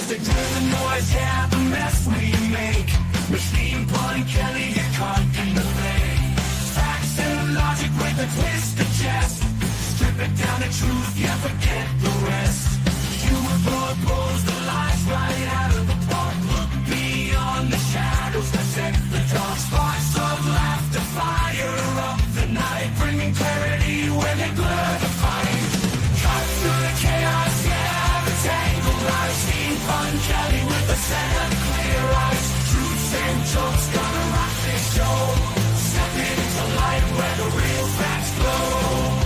music to the noise, yeah, the mess we make. Machine Paul and Kelly get caught in the fray. Facts and logic with a twist of jest. Strip it down to truth, yeah, forget the rest. Human blood pulls the lies right out of the park. Look beyond the shadows that set the dark. Sparks of laughter fire up the night, bringing clarity when they blur the fight. Cut through the chaos, yeah, the tangled lies. Seen Fun Kelly with a set of clear eyes. Truths and jokes gonna rock this show. Step into light where the real facts glow.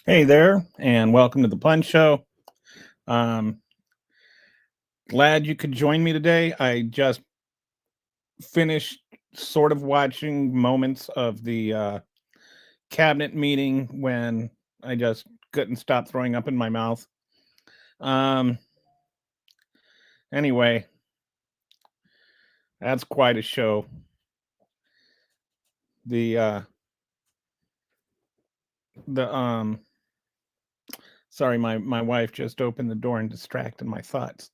Hey there, and welcome to the Plunge Show. Glad you could join me today. I just finished sort of watching moments of the cabinet meeting when I just couldn't stop throwing up in my mouth. Anyway, that's quite a show. Sorry, my wife just opened the door and distracted my thoughts.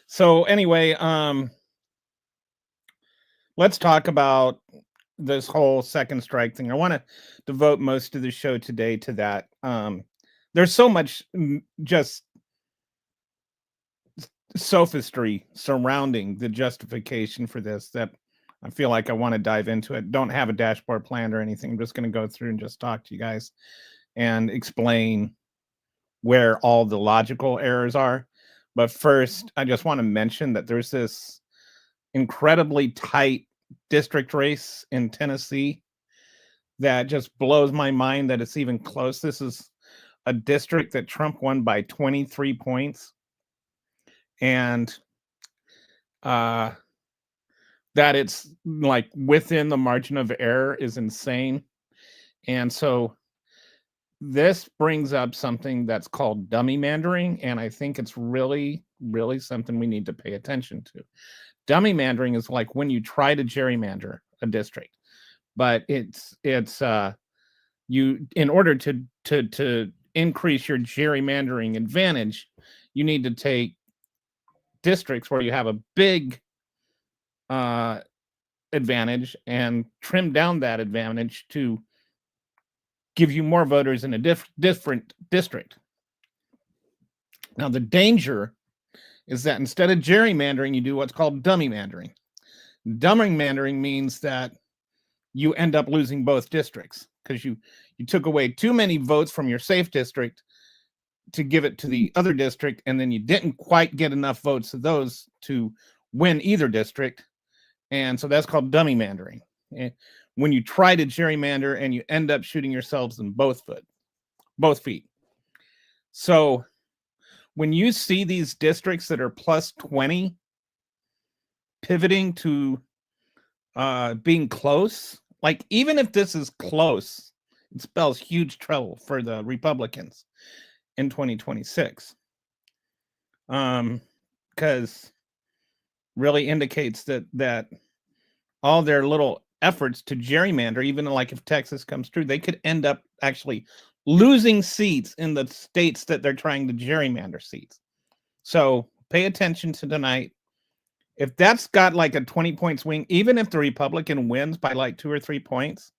So anyway, let's talk about this whole second strike thing. I want to devote most of the show today to that. There's so much just sophistry surrounding the justification for this that I feel like I want to dive into it. Don't have a dashboard planned or anything. I'm just going to go through and just talk to you guys and explain where all the logical errors are. But first, I just want to mention that there's this incredibly tight district race in Tennessee that just blows my mind that it's even close. This is a district that Trump won by 23 points. And that it's like within the margin of error is insane. And so this brings up something that's called dummy mandering, and I think it's really, really something we need to pay attention to. Dummy mandering is like when you try to gerrymander a district, but it's you, in order to increase your gerrymandering advantage, you need to take districts where you have a big advantage and trim down that advantage to give you more voters in a different district. Now, the danger is that instead of gerrymandering, you do what's called dummy mandering. Dummy mandering means that you end up losing both districts because you took away too many votes from your safe district to give it to the other district, and then you didn't quite get enough votes of those to win either district. And so that's called dummy mandering. When you try to gerrymander and you end up shooting yourselves in both feet. So when you see these districts that are plus 20 pivoting to being close, like even if this is close, it spells huge trouble for the Republicans in 2026. Because really indicates that all their little efforts to gerrymander, even like if Texas comes through, they could end up actually losing seats in the states that they're trying to gerrymander seats. So pay attention to tonight. If that's got like a 20-point swing, even if the Republican wins by like 2 or 3 points,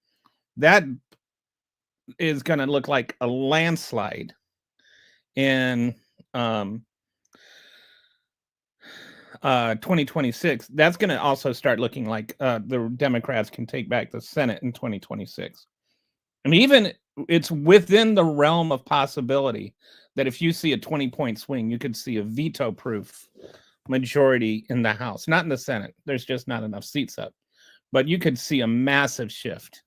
that is going to look like a landslide in 2026. That's going to also start looking like the Democrats can take back the Senate in 2026. And even it's within the realm of possibility that if you see a 20-point swing, you could see a veto-proof majority in the House, not in the Senate. There's just not enough seats up, but you could see a massive shift.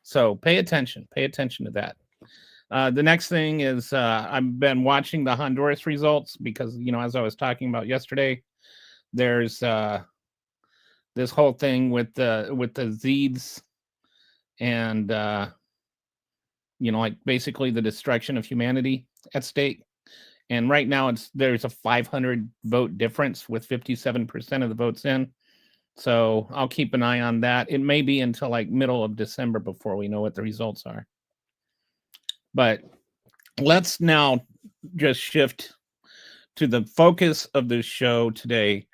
So pay attention to that. The next thing is I've been watching the Honduras results because, as I was talking about yesterday, there's this whole thing with the Zeeds and like basically the destruction of humanity at stake. And right now there's a 500 vote difference with 57% of the votes in. So I'll keep an eye on that. It may be until like middle of December before we know what the results are. But let's now just shift to the focus of this show today,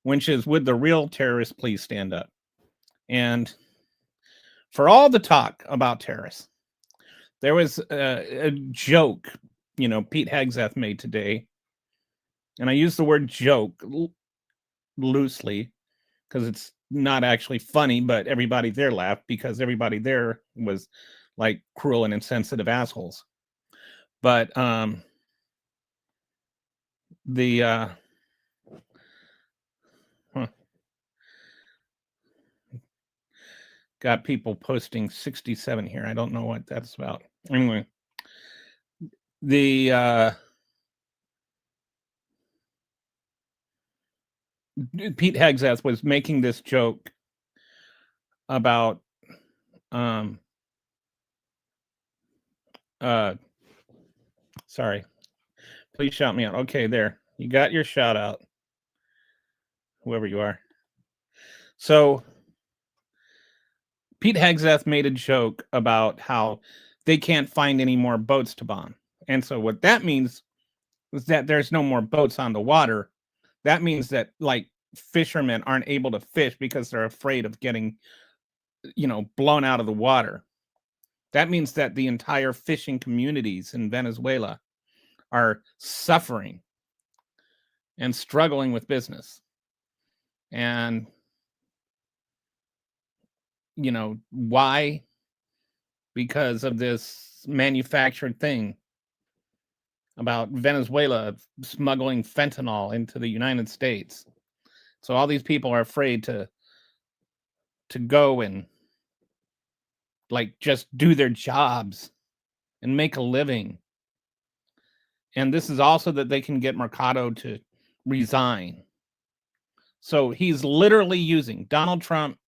which is, would the real terrorists please stand up? And for all the talk about terrorists, there was a joke, Pete Hegseth made today. And I use the word joke loosely because it's not actually funny, but everybody there laughed because everybody there was like cruel and insensitive assholes. But got people posting 67 here. I don't know what that's about. Anyway, Pete Hegseth was making this joke about sorry, please shout me out. Okay, there, you got your shout out, whoever you are. So Pete Hegseth made a joke about how they can't find any more boats to bomb. And so what that means is that there's no more boats on the water. That means that like fishermen aren't able to fish because they're afraid of getting, blown out of the water. That means that the entire fishing communities in Venezuela are suffering and struggling with business. And why? Because of this manufactured thing about Venezuela smuggling fentanyl into the United States. So all these people are afraid to go and like just do their jobs and make a living. And this is also that they can get Mercado to resign. So he's literally using Donald Trump,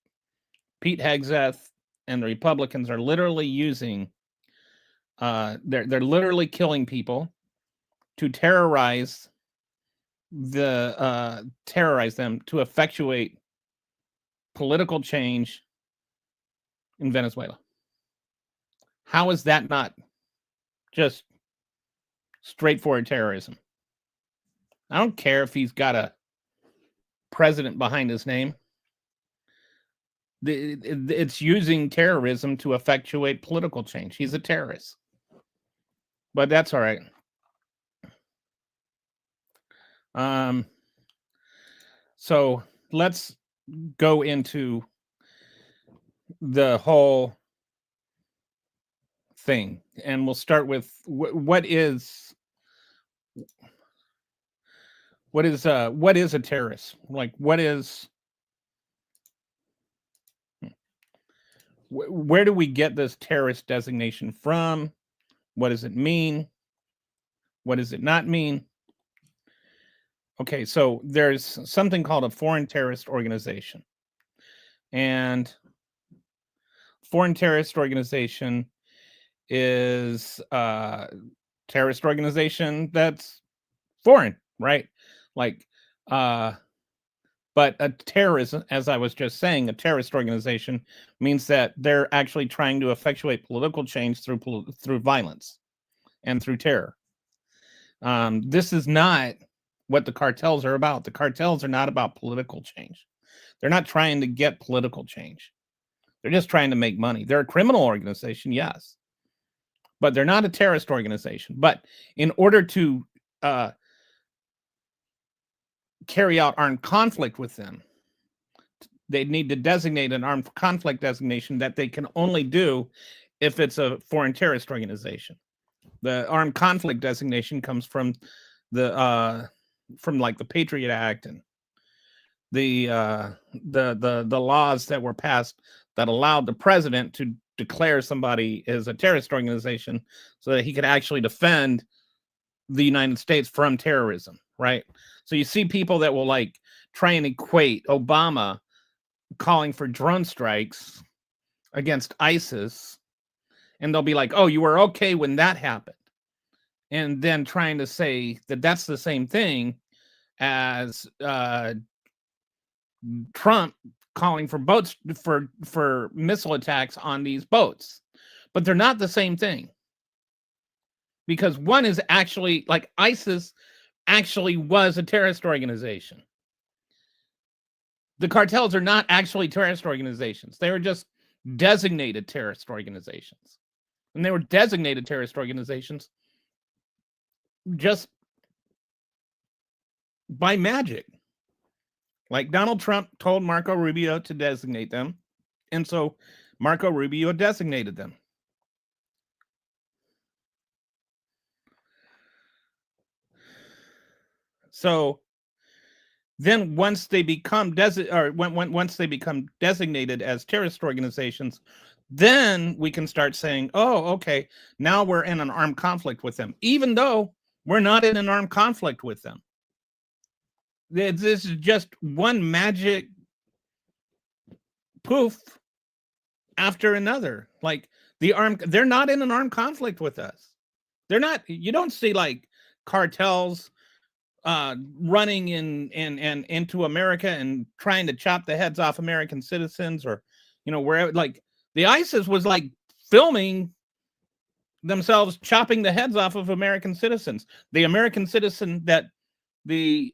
Pete Hegseth, and the Republicans are literally using they're literally killing people to terrorize them to effectuate political change in Venezuela. How is that not just straightforward terrorism? I don't care if he's got a president behind his name. It's using terrorism to effectuate political change. He's a terrorist. But that's all right. So let's go into the whole thing, and we'll start with what is a terrorist? Like, where do we get this terrorist designation from? What does it mean? What does it not mean? Okay, so there's something called a foreign terrorist organization. And foreign terrorist organization is a terrorist organization that's foreign, right? Like, but a terrorism, as I was just saying, a terrorist organization means that they're actually trying to effectuate political change through violence and through terror. This is not what the cartels are about. The cartels are not about political change. They're not trying to get political change. They're just trying to make money. They're a criminal organization, yes, but they're not a terrorist organization. But in order to carry out armed conflict with them, they need to designate an armed conflict designation that they can only do if it's a foreign terrorist organization. The armed conflict designation comes from like the Patriot Act and the laws that were passed that allowed the president to declare somebody as a terrorist organization so that he could actually defend the United States from terrorism, right? So you see people that will like try and equate Obama calling for drone strikes against ISIS, and they'll be like, oh, you were okay when that happened, and then trying to say that that's the same thing as Trump calling for boats for missile attacks on these boats. But they're not the same thing, because one is actually, like, ISIS actually was a terrorist organization. The cartels are not actually terrorist organizations. They were just designated terrorist organizations. And they were designated terrorist organizations just by magic. Like, Donald Trump told Marco Rubio to designate them, and so Marco Rubio designated them. So then once they become once they become designated as terrorist organizations, then we can start saying, oh, okay, now we're in an armed conflict with them, even though we're not in an armed conflict with them. This is just one magic poof after another. Like, they're not in an armed conflict with us. They're not. You don't see like cartels running in into America and trying to chop the heads off American citizens, or wherever. Like, the ISIS was like filming themselves chopping the heads off of American citizens. The American citizen that the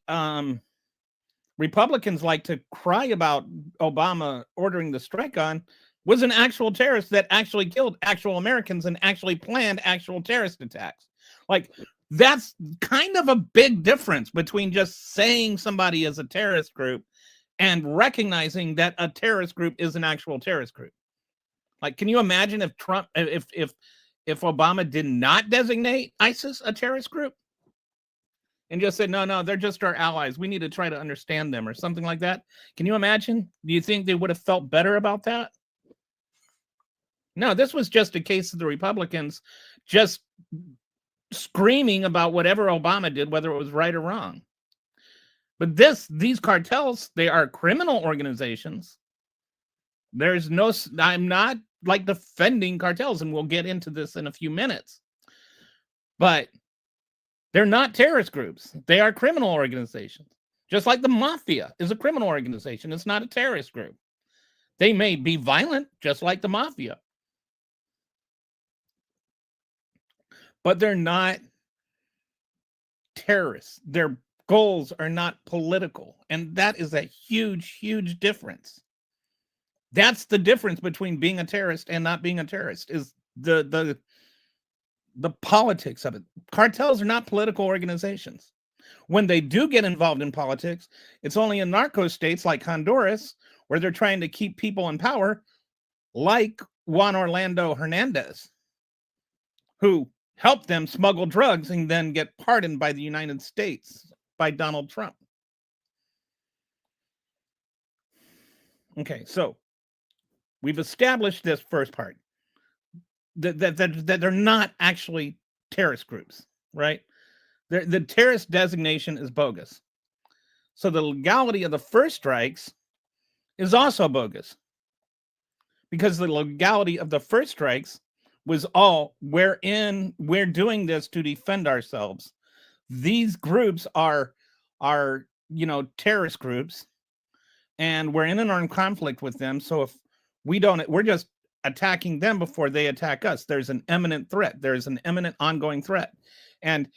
Republicans like to cry about Obama ordering the strike on was an actual terrorist that actually killed actual Americans and actually planned actual terrorist attacks. Like, that's kind of a big difference between just saying somebody is a terrorist group and recognizing that a terrorist group is an actual terrorist group. Like, can you imagine if Obama did not designate ISIS a terrorist group and just said, no, they're just our allies, we need to try to understand them, or something like that? Can you imagine? Do you think they would have felt better about that? No, this was just a case of the Republicans just screaming about whatever Obama did, whether it was right or wrong. But these cartels, they are criminal organizations. I'm not like defending cartels, and we'll get into this in a few minutes, but they're not terrorist groups. They are criminal organizations. Just like the mafia is a criminal organization. It's not a terrorist group. They may be violent, just like the mafia, but they're not terrorists. Their goals are not political. And that is a huge, huge difference. That's the difference between being a terrorist and not being a terrorist, is the politics of it. Cartels are not political organizations. When they do get involved in politics, it's only in narco states like Honduras, where they're trying to keep people in power, like Juan Orlando Hernandez, who helped them smuggle drugs and then get pardoned by the United States by Donald Trump. Okay, so we've established this first part, that they're not actually terrorist groups, right? The terrorist designation is bogus. So the legality of the first strikes is also bogus, because the legality of the first strikes was all, we're doing this to defend ourselves. These groups are terrorist groups, and we're in an armed conflict with them. So if we're just attacking them before they attack us. There's an imminent threat. There's an imminent ongoing threat. And,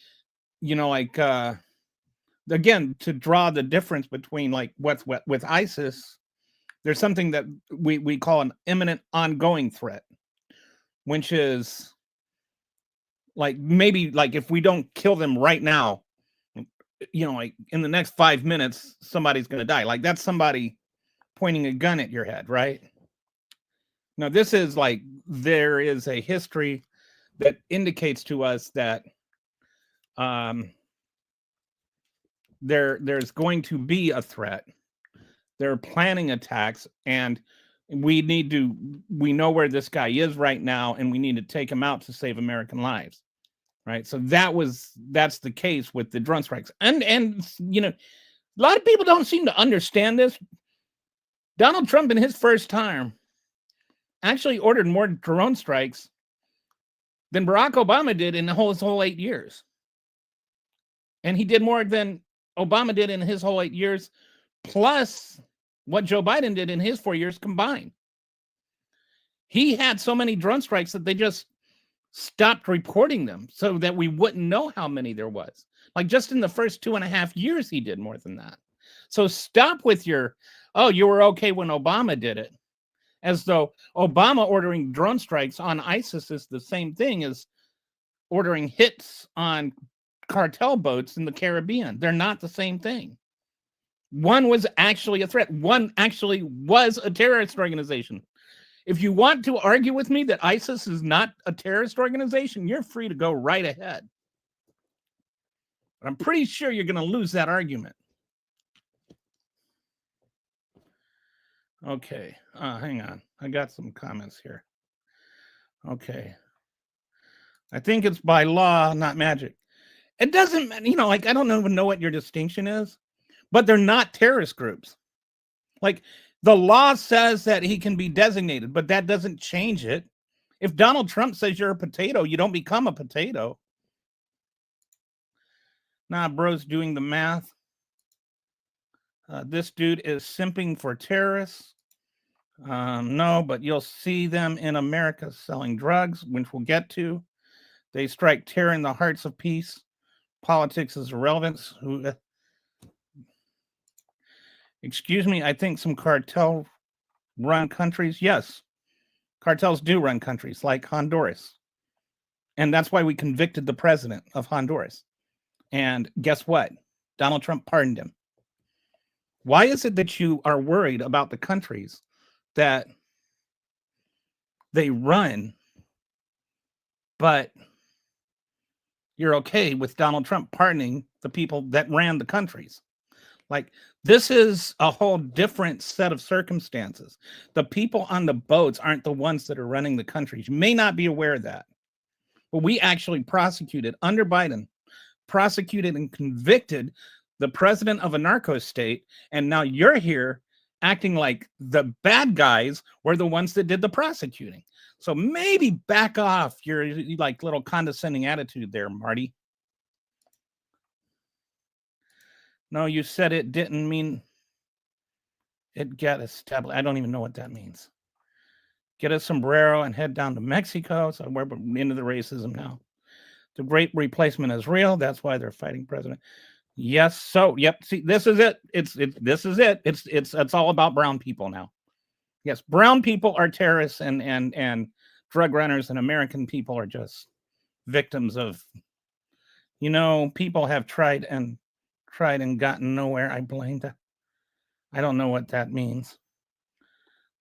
again, to draw the difference between like what's with ISIS, there's something that we call an imminent ongoing threat, which is like, maybe like if we don't kill them right now, like in the next 5 minutes, somebody's going to die. Like, that's somebody pointing a gun at your head, right? Now, this is like, there is a history that indicates to us that there's going to be a threat. They're planning attacks, and we know where this guy is right now, and we need to take him out to save American lives, right? So that's the case with the drone strikes. And a lot of people don't seem to understand this. Donald Trump, in his first term, actually ordered more drone strikes than Barack Obama did in his whole 8 years. And he did more than Obama did in his whole 8 years, plus what Joe Biden did in his 4 years combined. He had so many drone strikes that they just stopped reporting them so that we wouldn't know how many there was. Like just in the first 2.5 years, he did more than that. So stop with your, oh, you were okay when Obama did it. As though Obama ordering drone strikes on ISIS is the same thing as ordering hits on cartel boats in the Caribbean. They're not the same thing. One was actually a threat. One actually was a terrorist organization. If you want to argue with me that ISIS is not a terrorist organization, you're free to go right ahead. But I'm pretty sure you're going to lose that argument. Okay, hang on. I got some comments here. Okay. I think it's by law, not magic. It doesn't, like, I don't even know what your distinction is, but they're not terrorist groups. Like, the law says that he can be designated, but that doesn't change it. If Donald Trump says you're a potato, you don't become a potato. Nah, bro's doing the math. This dude is simping for terrorists. No, but you'll see them in America selling drugs, which we'll get to. They strike terror in the hearts of peace. Politics is irrelevant. Excuse me, I think some cartel run countries. Yes, cartels do run countries like Honduras. And that's why we convicted the president of Honduras. And guess what? Donald Trump pardoned him. Why is it that you are worried about the countries that they run, but you're okay with Donald Trump pardoning the people that ran the countries? Like, this is a whole different set of circumstances. The people on the boats aren't the ones that are running the countries. You may not be aware of that. But we actually prosecuted, under Biden, prosecuted and convicted the president of a narco state. And now you're here acting like the bad guys were the ones that did the prosecuting. So maybe back off your like little condescending attitude there, Marty. No, you said it didn't mean it got established. I don't even know what that means. Get a sombrero and head down to Mexico. So we're into the racism now. The great replacement is real. That's why they're fighting president. Yes. So, yep. See, this is it. This is it. It's all about brown people now. Yes, brown people are terrorists and drug runners, and American people are just victims of. People have tried and gotten nowhere. I blame them. I don't know what that means.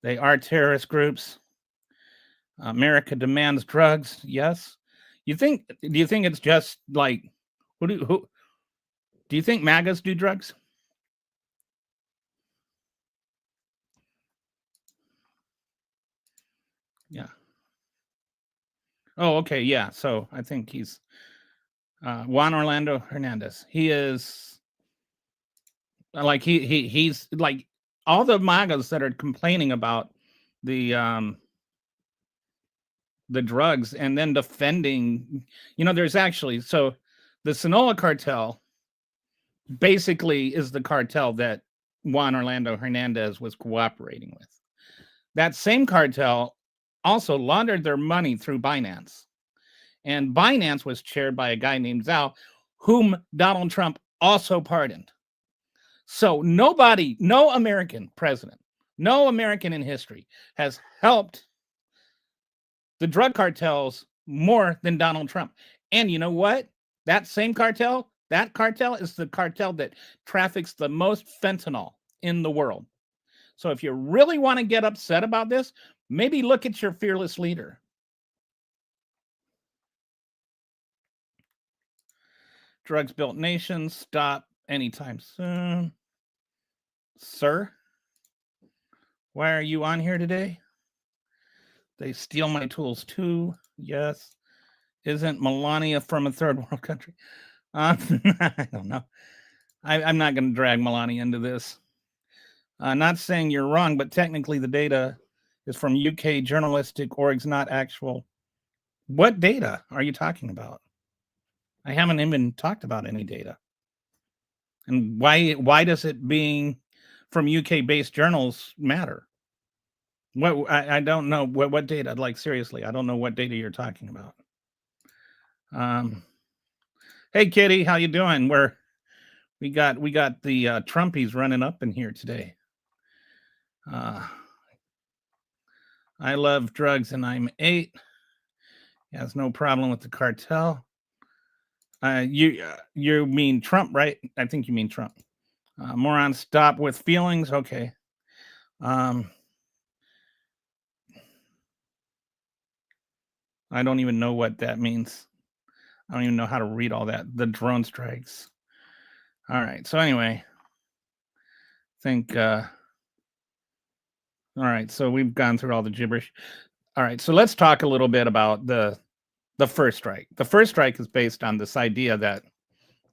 They are terrorist groups. America demands drugs. Yes. Do you think it's just like who do you think MAGAs do drugs? Yeah. Oh, okay. Yeah. So I think he's Juan Orlando Hernandez. He is like he's like all the MAGAs that are complaining about the drugs and then defending, there's actually, so the Sinaloa cartel basically is the cartel that Juan Orlando Hernandez was cooperating with. That same cartel also laundered their money through Binance. And Binance was chaired by a guy named Zhao, whom Donald Trump also pardoned. So no American president, no American in history has helped the drug cartels more than Donald Trump. And you know what? That same cartel, is the cartel that traffics the most fentanyl in the world. So if you really want to get upset about this, maybe look at your fearless leader. Drugs built nations, stop anytime soon. Sir, why are you on here today? They steal my tools too. Yes. Isn't Melania from a third world country? I don't know. I'm not going to drag Melania into this. Not saying you're wrong, but technically the data is from UK journalistic orgs, not actual. What data are you talking about? I haven't even talked about any data. And why does it being from UK based journals matter? What I don't know what data, like seriously, I don't know what data you're talking about. Hey Kitty, how you doing? We got the Trumpies running up in here today. I love drugs and I'm 8. Has no problem with the cartel. You mean Trump, right? I think you mean Trump. Moron, stop with feelings. Okay. I don't even know what that means. I don't even know how to read all that. The drone strikes. All right. So anyway, think. All right. So we've gone through all the gibberish. All right. So let's talk a little bit about the first strike. The first strike is based on this idea that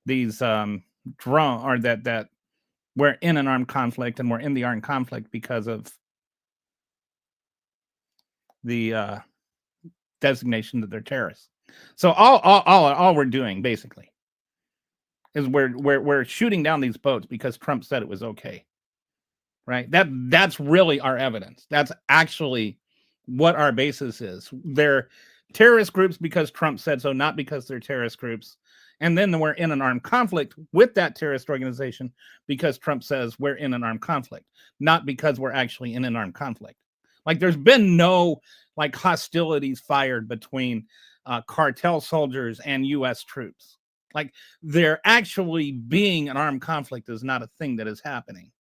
these drone or that we're in an armed conflict, and we're in the armed conflict because of the designation that they're terrorists. So all we're doing basically is we're shooting down these boats because Trump said it was okay. Right? That's really our evidence. That's actually what our basis is. They're terrorist groups because Trump said so, not because they're terrorist groups. And then we're in an armed conflict with that terrorist organization because Trump says we're in an armed conflict, not because we're actually in an armed conflict. Like there's been no like hostilities fired between cartel soldiers and U.S. troops. Like there actually being an armed conflict is not a thing that is happening.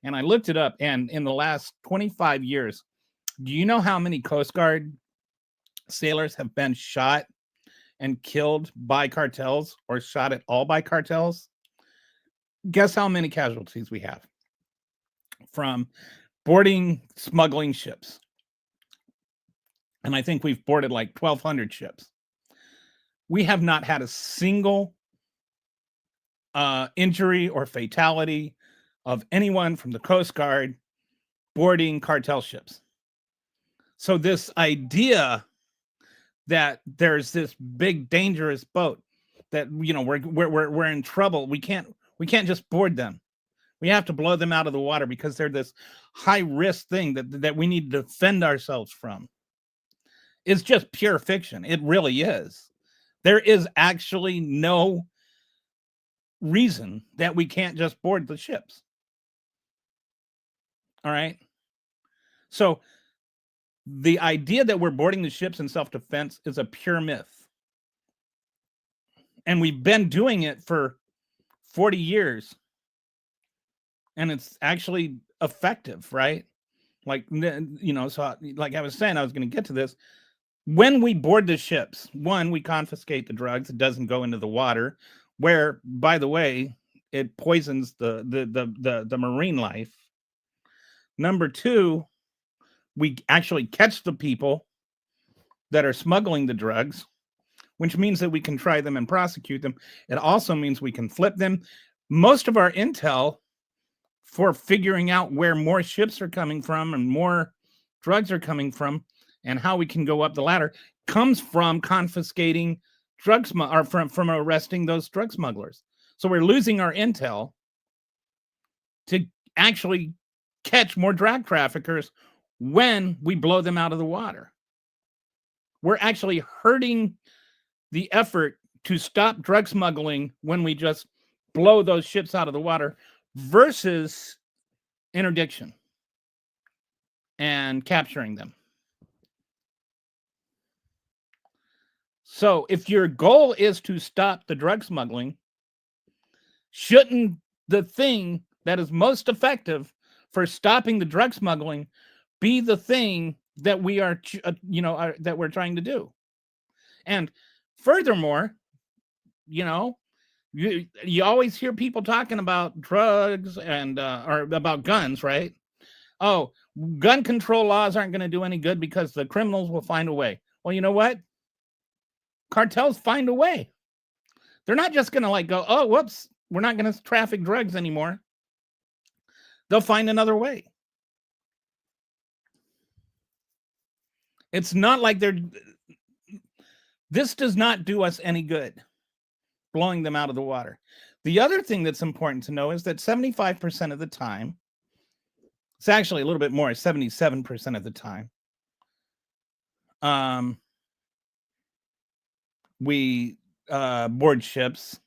And I looked it up, and in the last 25 years, do you know how many Coast Guard sailors have been shot and killed by cartels or shot at all by cartels? Guess how many casualties we have from boarding smuggling ships. And I think we've boarded like 1,200 ships. We have not had a single injury or fatality of anyone from the Coast Guard boarding cartel ships. So this idea that there's this big dangerous boat that we're in trouble, we can't just board them. We have to blow them out of the water because they're this high risk thing that we need to defend ourselves from. It's just pure fiction. It really is. There is actually no reason that we can't just board the ships. All right. So the idea that we're boarding the ships in self-defense is a pure myth. And we've been doing it for 40 years. And it's actually effective, right? Like, so like I was saying, I was going to get to this. When we board the ships, one, we confiscate the drugs. It doesn't go into the water, where, by the way, it poisons the marine life. Number two, we actually catch the people that are smuggling the drugs, which means that we can try them and prosecute them. It also means we can flip them. Most of our intel for figuring out where more ships are coming from and more drugs are coming from and how we can go up the ladder comes from confiscating drugs or from arresting those drug smugglers. So we're losing our intel to actually catch more drug traffickers when we blow them out of the water. We're actually hurting the effort to stop drug smuggling when we just blow those ships out of the water versus interdiction and capturing them. So if your goal is to stop the drug smuggling, shouldn't the thing that is most effective for stopping the drug smuggling be the thing that we are, that we're trying to do? And furthermore, you always hear people talking about drugs and or about guns, right? Oh, gun control laws aren't going to do any good because the criminals will find a way. Well, you know what? Cartels find a way. They're not just going to go, oh, whoops, we're not going to traffic drugs anymore. They'll find another way. It's not like this does not do us any good, blowing them out of the water. The other thing that's important to know is that 75% of the time, it's actually a little bit more, 77% of the time, we board ships.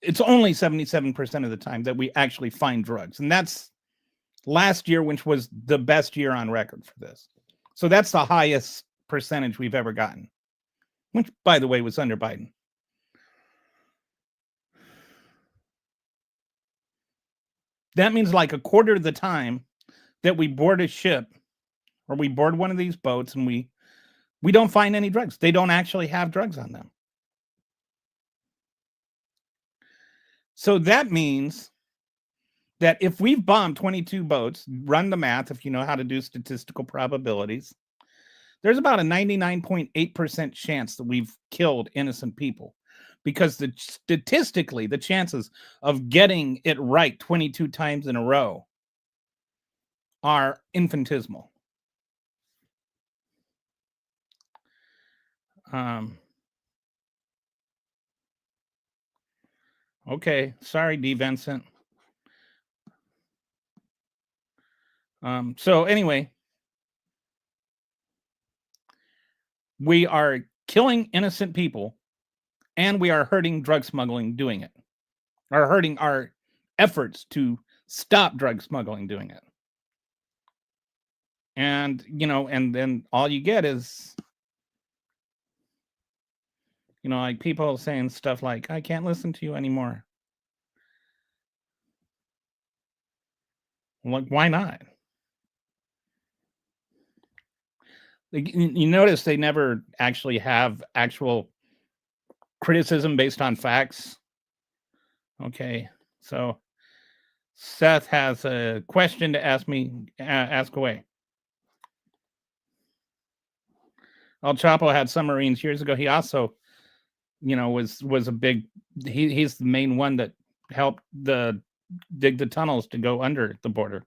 It's only 77% of the time that we actually find drugs. And that's last year, which was the best year on record for this. So that's the highest percentage we've ever gotten, which, by the way, was under Biden. That means like a quarter of the time that we board a ship or we board one of these boats and we don't find any drugs. They don't actually have drugs on them. So that means that if we've bombed 22 boats, run the math if you know how to do statistical probabilities, there's about a 99.8% chance that we've killed innocent people, because statistically, the chances of getting it right 22 times in a row are infinitesimal. Okay, sorry, D. Vincent. So anyway, we are killing innocent people and we are hurting drug smuggling doing it, or hurting our efforts to stop drug smuggling doing it. And, and then all you get is, like people saying stuff like, I can't listen to you anymore. Like, why not? You notice they never actually have actual criticism based on facts. Okay, so Seth has a question to ask me. Ask away. El Chapo had submarines years ago. He also, was a big. He's the main one that helped dig the tunnels to go under the border.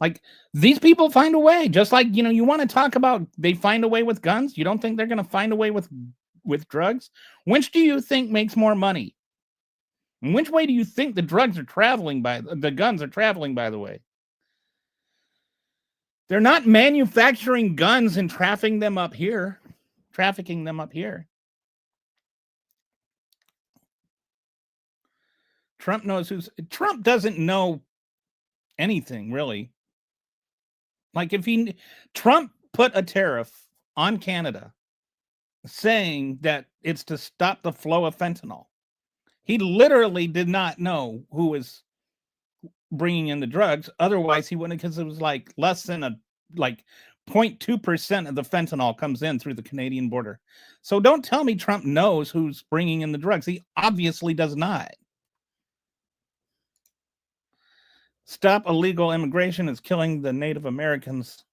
Like, these people find a way. Just like, you want to talk about they find a way with guns. You don't think they're going to find a way with drugs? Which do you think makes more money? And which way do you think the drugs are traveling by? The guns are traveling, by the way. They're not manufacturing guns and trafficking them up here. Trump doesn't know anything, really. Like, Trump put a tariff on Canada saying that it's to stop the flow of fentanyl. He literally did not know who was bringing in the drugs. Otherwise, he wouldn't, because it was like less than 0.2% of the fentanyl comes in through the Canadian border. So don't tell me Trump knows who's bringing in the drugs. He obviously does not. Stop illegal immigration is killing the Native Americans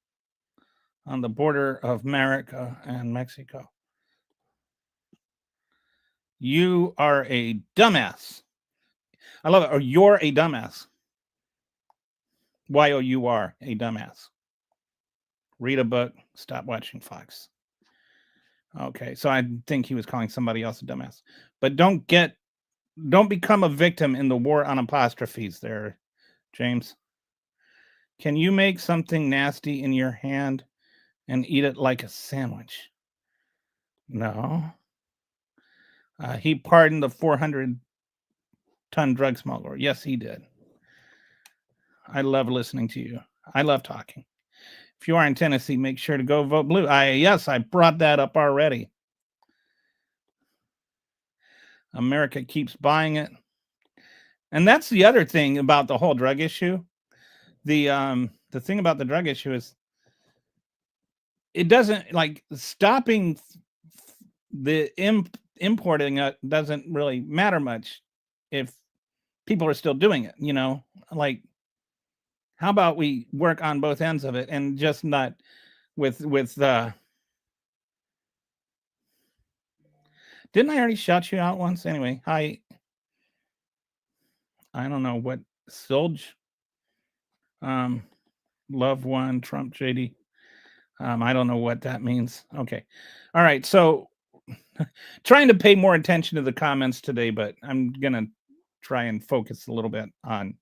on the border of America and Mexico. You are a dumbass. I love it. Or you're a dumbass. Y-O-U-R, a dumbass. Read a book. Stop watching Fox. Okay, so I think he was calling somebody else a dumbass. But don't become a victim in the war on apostrophes there, James. Can you make something nasty in your hand and eat it like a sandwich? No. He pardoned the 400-ton drug smuggler. Yes, he did. I love listening to you. I love talking. If you are in Tennessee, make sure to go vote blue. Yes, I brought that up already. America keeps buying it. And that's the other thing about the whole drug issue. The thing about the drug issue is it doesn't, like, stopping the importing it doesn't really matter much if people are still doing it, like, how about we work on both ends of it and just not with didn't I already shout you out once? Anyway, I don't know what Silge. Love one, Trump JD. I don't know what that means. Okay. All right. So trying to pay more attention to the comments today, but I'm gonna try and focus a little bit on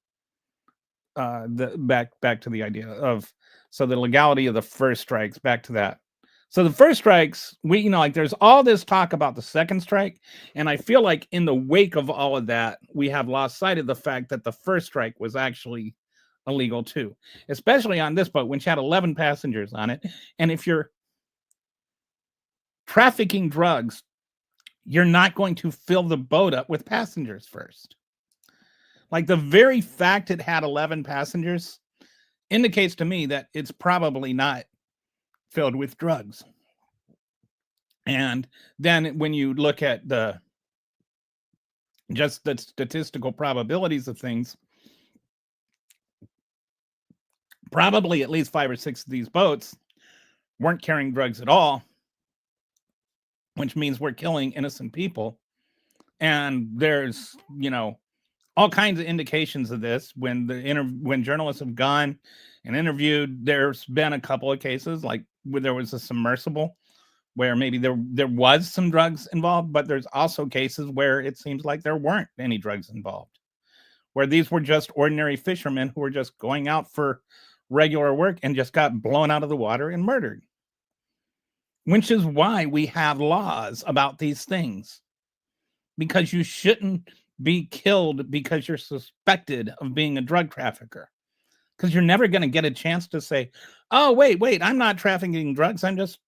the back to the idea of so the legality of the first strikes, back to that. So the first strikes, like there's all this talk about the second strike, and I feel like in the wake of all of that, we have lost sight of the fact that the first strike was actually illegal too, especially on this boat, which had 11 passengers on it. And if you're trafficking drugs, you're not going to fill the boat up with passengers first. Like the very fact it had 11 passengers indicates to me that it's probably not filled with drugs. And then when you look at just the statistical probabilities of things, probably at least 5 or 6 of these boats weren't carrying drugs at all, which means we're killing innocent people. And there's, all kinds of indications of this. When journalists have gone and interviewed, there's been a couple of cases like where there was a submersible where maybe there was some drugs involved, but there's also cases where it seems like there weren't any drugs involved, where these were just ordinary fishermen who were just going out for regular work and just got blown out of the water and murdered. Which is why we have laws about these things, because you shouldn't be killed because you're suspected of being a drug trafficker, because you're never going to get a chance to say, oh, wait, I'm not trafficking drugs, I'm just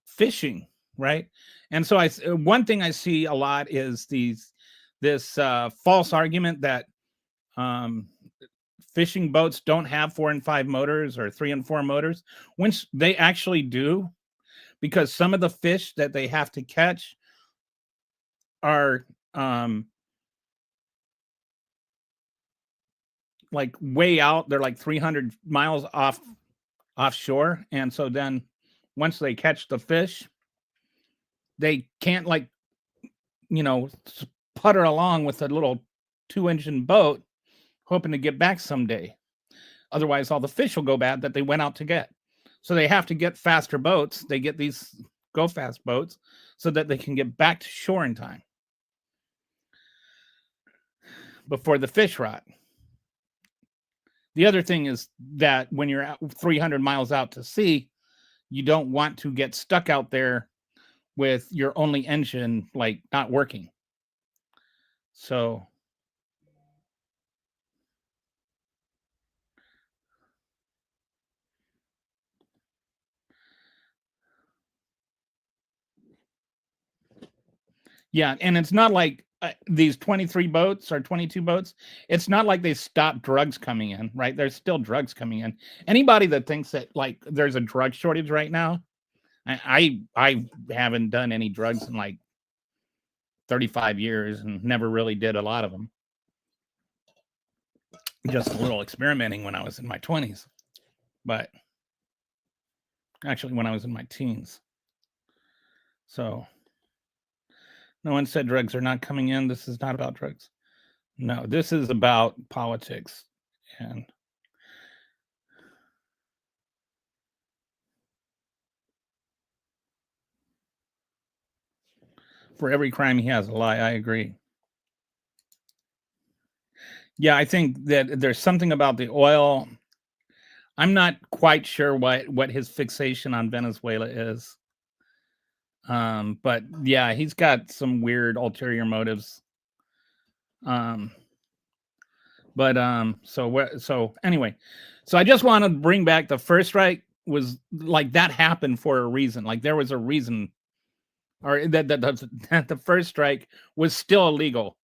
fishing, right? And so one thing I see a lot is this false argument that fishing boats don't have 4 and 5 motors or 3 and 4 motors, which they actually do, because some of the fish that they have to catch are like way out. They're like 300 miles offshore. And so then once they catch the fish, they can't putter along with a little 2-engine boat hoping to get back someday. Otherwise, all the fish will go bad that they went out to get. So they have to get faster boats. They get these go fast boats so that they can get back to shore in time before the fish rot. The other thing is that when you're out 300 miles out to sea, you don't want to get stuck out there with your only engine not working. So yeah, and it's not like these 23 boats or 22 boats, it's not like they stopped drugs coming in, right? There's still drugs coming in. Anybody that thinks that there's a drug shortage right now, I haven't done any drugs in 35 years and never really did a lot of them. Just a little experimenting when I was in my 20s, but actually when I was in my teens. So no one said drugs are not coming in. This is not about drugs. No, this is about politics. And for every crime he has a lie. I agree. Yeah, I think that there's something about the oil. I'm not quite sure what his fixation on Venezuela is. But yeah, he's got some weird ulterior motives. So anyway, so I just want to bring back the first strike was that happened for a reason. There was a reason, or that the first strike was still illegal.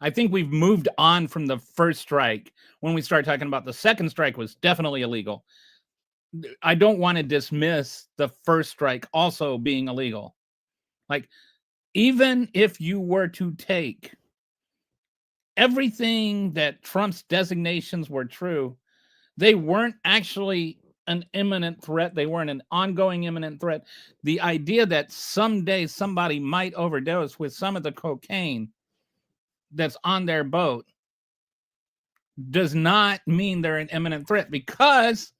I think we've moved on from the first strike when we start talking about the second strike was definitely illegal. I don't want to dismiss the first strike also being illegal. Even if you were to take everything that Trump's designations were true, they weren't actually an imminent threat. They weren't an ongoing imminent threat. The idea that someday somebody might overdose with some of the cocaine that's on their boat does not mean they're an imminent threat, because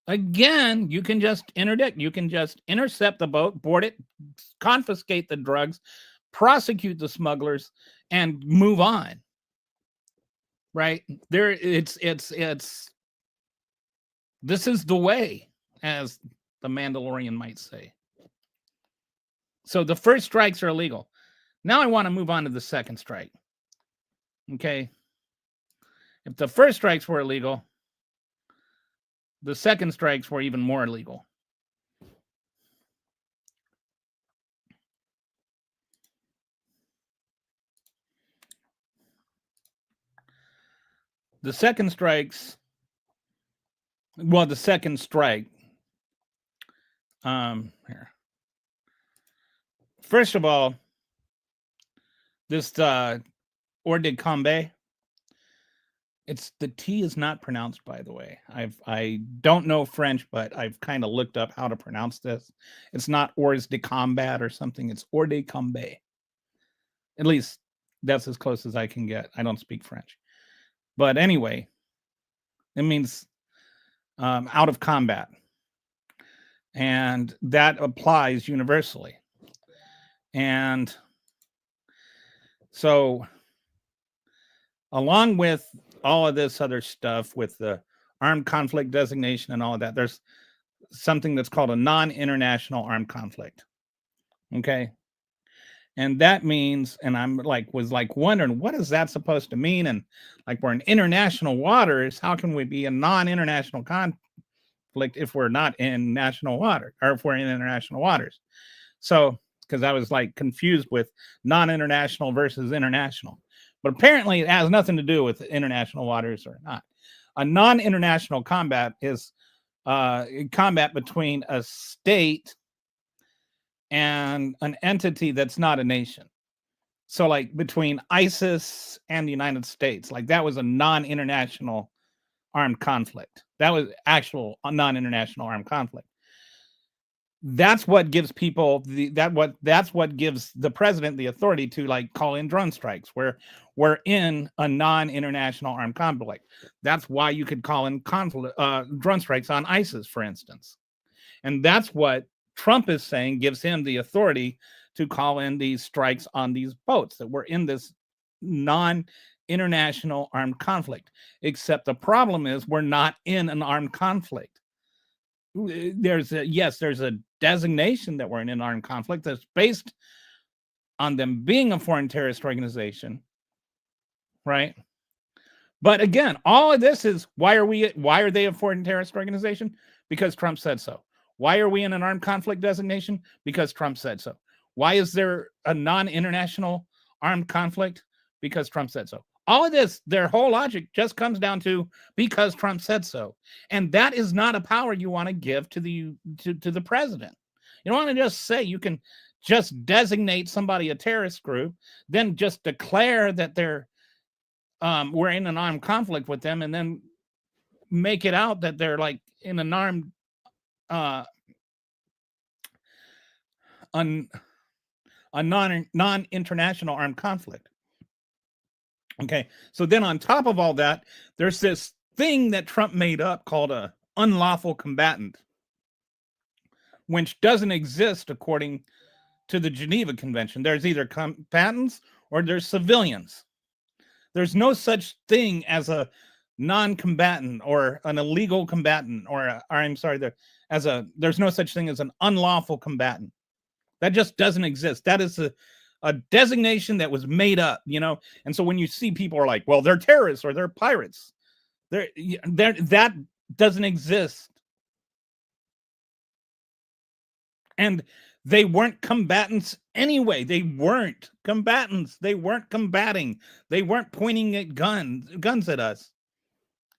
again, you can just interdict, you can just intercept the boat, board it, confiscate the drugs, prosecute the smugglers, and move on. Right there, it's this is the way, as the Mandalorian might say. So the first strikes are illegal. Now I want to move on to the second strike. Okay. If the first strikes were illegal, the second strikes were even more illegal. The second strikes, well, the second strike, here. First of all, this hors de combat, it's, the T is not pronounced, by the way. I don't know French, but I've kind of looked up how to pronounce this. It's not hors de combat or something. It's hors de combat. At least that's as close as I can get. I don't speak French. But anyway, it means out of combat. And that applies universally. And so, along with all of this other stuff with the armed conflict designation and all of that, there's something that's called a non-international armed conflict. Okay. And that means, and I'm like, was like wondering, what is that supposed to mean? And like, we're in international waters. How can we be a non-international conflict if we're not in national water, or if we're in international waters? So, because I was like confused with non-international versus international, but apparently it has nothing to do with international waters or not. A non-international combat is combat between a state and an entity that's not a nation. So like between ISIS and the United States, like that was a non-international armed conflict. That was actual non-international armed conflict. That's what gives people that's what gives the president the authority to like call in drone strikes, where we're in a non-international armed conflict. That's why you could call in drone strikes on ISIS, for instance. And that's what Trump is saying gives him the authority to call in these strikes on these boats, that we're in this non-international armed conflict. Except the problem is we're not in an armed conflict. There's a designation that we're in an armed conflict that's based on them being a foreign terrorist organization, right? But again, all of this is, why are they a foreign terrorist organization? Because Trump said so. Why are we in an armed conflict designation? Because Trump said so. Why is there a non-international armed conflict? Because Trump said so. All of this, their whole logic just comes down to because Trump said so. And that is not a power you want to give to the president. You don't want to just say you can just designate somebody a terrorist group, then just declare that they're we're in an armed conflict with them, and then make it out that they're like in an armed a non-international armed conflict. Okay, so then on top of all that, there's this thing that Trump made up called a unlawful combatant, which doesn't exist according to the Geneva Convention. There's either combatants or there's civilians. There's no such thing as a non-combatant or an illegal combatant, there's no such thing as an unlawful combatant. That just doesn't exist. That is a designation that was made up, you know? And so when you see people are like, well, they're terrorists or they're pirates, that doesn't exist. And they weren't combatants anyway. They weren't combatants. They weren't combating. They weren't pointing at guns at us.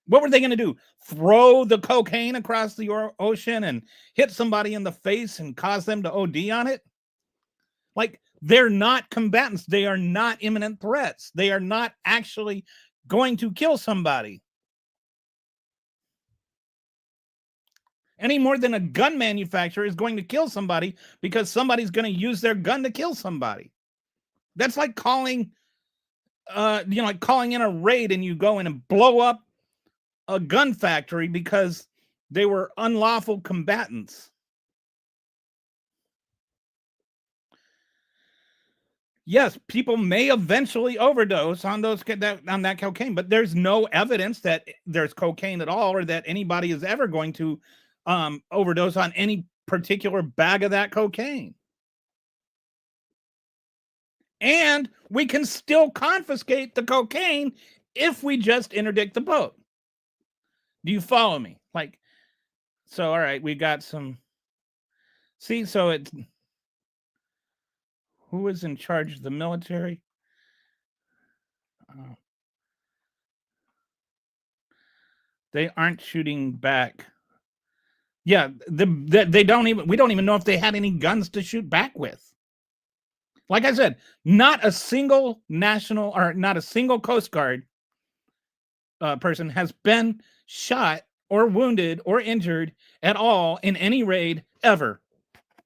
What were they going to do? Throw the cocaine across the ocean and hit somebody in the face and cause them to OD on it? Like, they're not combatants. They are not imminent threats. They are not actually going to kill somebody. Any more than a gun manufacturer is going to kill somebody because somebody's going to use their gun to kill somebody. That's like calling like calling in a raid and you go in and blow up a gun factory because they were unlawful combatants. Yes, people may eventually overdose on that cocaine, but there's no evidence that there's cocaine at all, or that anybody is ever going to overdose on any particular bag of that cocaine. And we can still confiscate the cocaine if we just interdict the boat. Do you follow me? Like, so, all right, we got some. See, so it's. Who is in charge of the military? They aren't shooting back. Yeah, they don't even. We don't even know if they had any guns to shoot back with. Like I said, not a single national or not a single Coast Guard person has been shot or wounded or injured at all in any raid ever.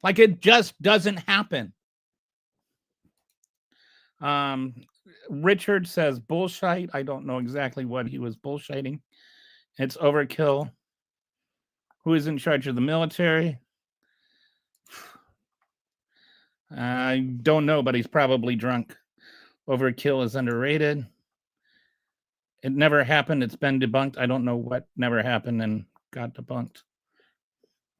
Like, it just doesn't happen. Richard says bullshit. I don't know exactly what he was bullshitting. It's overkill. Who is in charge of the military? I don't know, but he's probably drunk. Overkill is underrated. It never happened. It's been debunked. I don't know what never happened and got debunked.